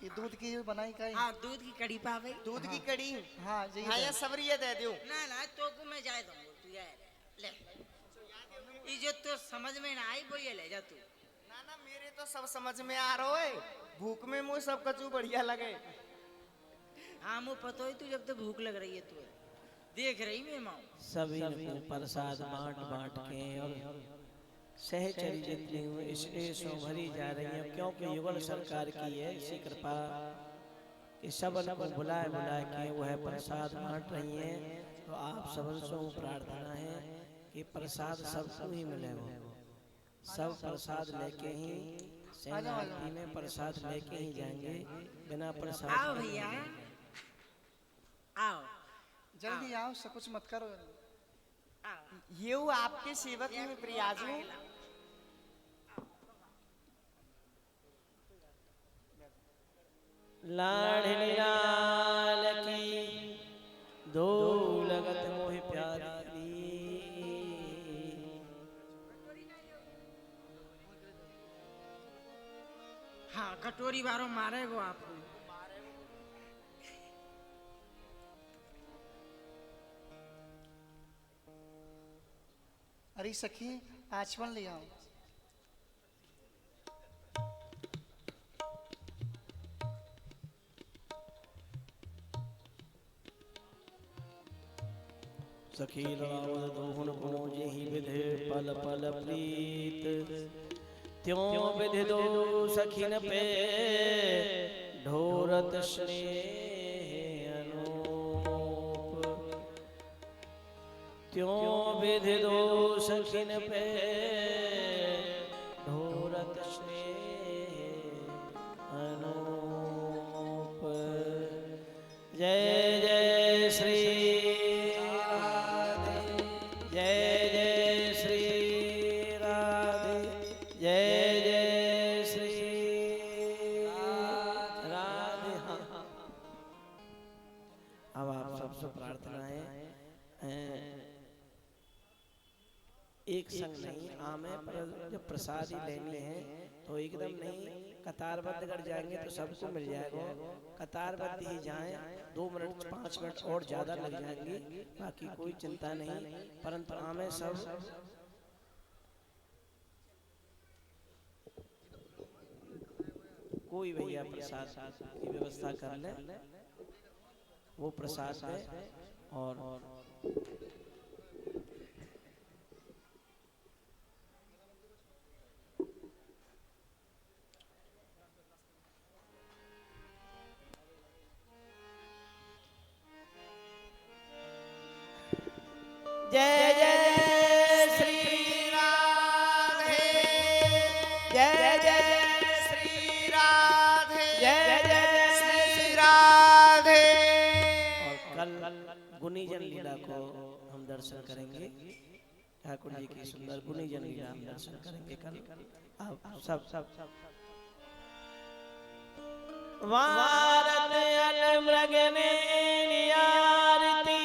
ये दूध की जो बनाई का ही। हाँ दूध की कड़ी पावे। दूध की कड़ी। हाँ जी हाँ या सबरी ये दे दो। ना ना तो को मैं जाए दूंगा तू यार ले। इज्जत तो समझ में ना आई वो ये ले जा तू। ना ना मेरे तो सब समझ में आ रहा है। भूख में मुझे सब कचू बढ़िया लगे। हाँ मुझे पता है तू जब तो भूख लग रही है तू देख रही मैं माँ। सभी को प्रसाद बांट बांट के और सहचरी जितनी हुई इसलिए सो भरी जा रही है। क्योंकि युगल सरकार की है इसी कृपा कि सब को बुलाए बुलाए के वह प्रसाद बांट रही हैं। तो आप सब से प्रार्थना है कि प्रसाद सबको ही मिलेगा। सब प्रसाद लेके ही सेनापति में प्रसाद लेके ही जाएंगे। बिना प्रसाद आओ भैया आओ जल्दी आओ सब कुछ मत करो। ये हूँ आपके सेवक में प्रयास हूँ। लाडली लाल की दो लगत मोहि प्यारी। हाँ कटोरी बारों मारेगो आपको। अरे सखी आचमन ले आओ। सखी लड़ावत दोहन को जेहि विधि पल पल प्रीत। त्यों विधि दो सखीन पे ढोरत स्नेह अनूप। त्यों विधि दो सखीन पे ढोरत स्नेह अनूप। जय जय श्री एक संग नहीं आमे पर जब प्रसाद ही लेने हैं तो एकदम नहीं कतारबद्ध कर जाएंगे तो सबको मिल जाएगा। कतारबद्ध ही जाएं 2 मिनट 5 मिनट और ज्यादा लग जाएंगे बाकी कोई चिंता नहीं। परंतु आमे सब कोई भैया प्रसाद की व्यवस्था कर ले वो प्रसाद है और जय जय श्री राधे, जय जय श्री राधे, जय जय श्री राधे। और कल गुनीजन लीला को हम दर्शन करेंगे। ठाकुर जी की सुंदर गुनीजन लीला हम दर्शन करेंगे कल। आप सब वारत अल मृगने नियारती,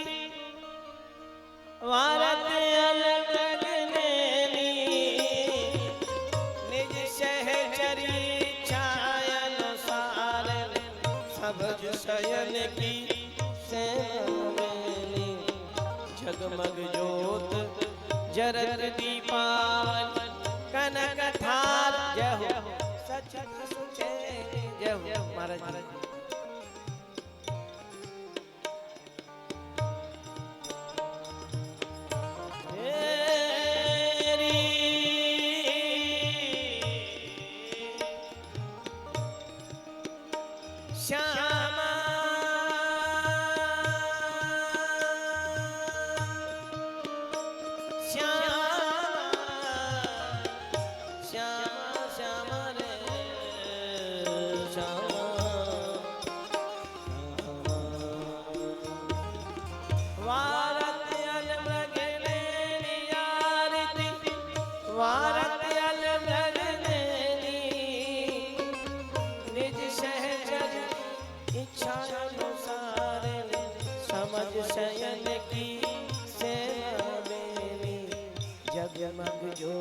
वारत अल मृगने निज सहचरी छायन सार, सबज शयन की सेवनी, जगमग जोत जरत दीपावन, कनक थार जय हो सच सुचे, जय हो महाराज। श्यामा श्यामा रे श्यामा, वारत अल मृगने नियारती, वारत अल मृगने निज सहचर इच्छा अनुसार, समझ शयन की सेवा मेरी, जगमग जो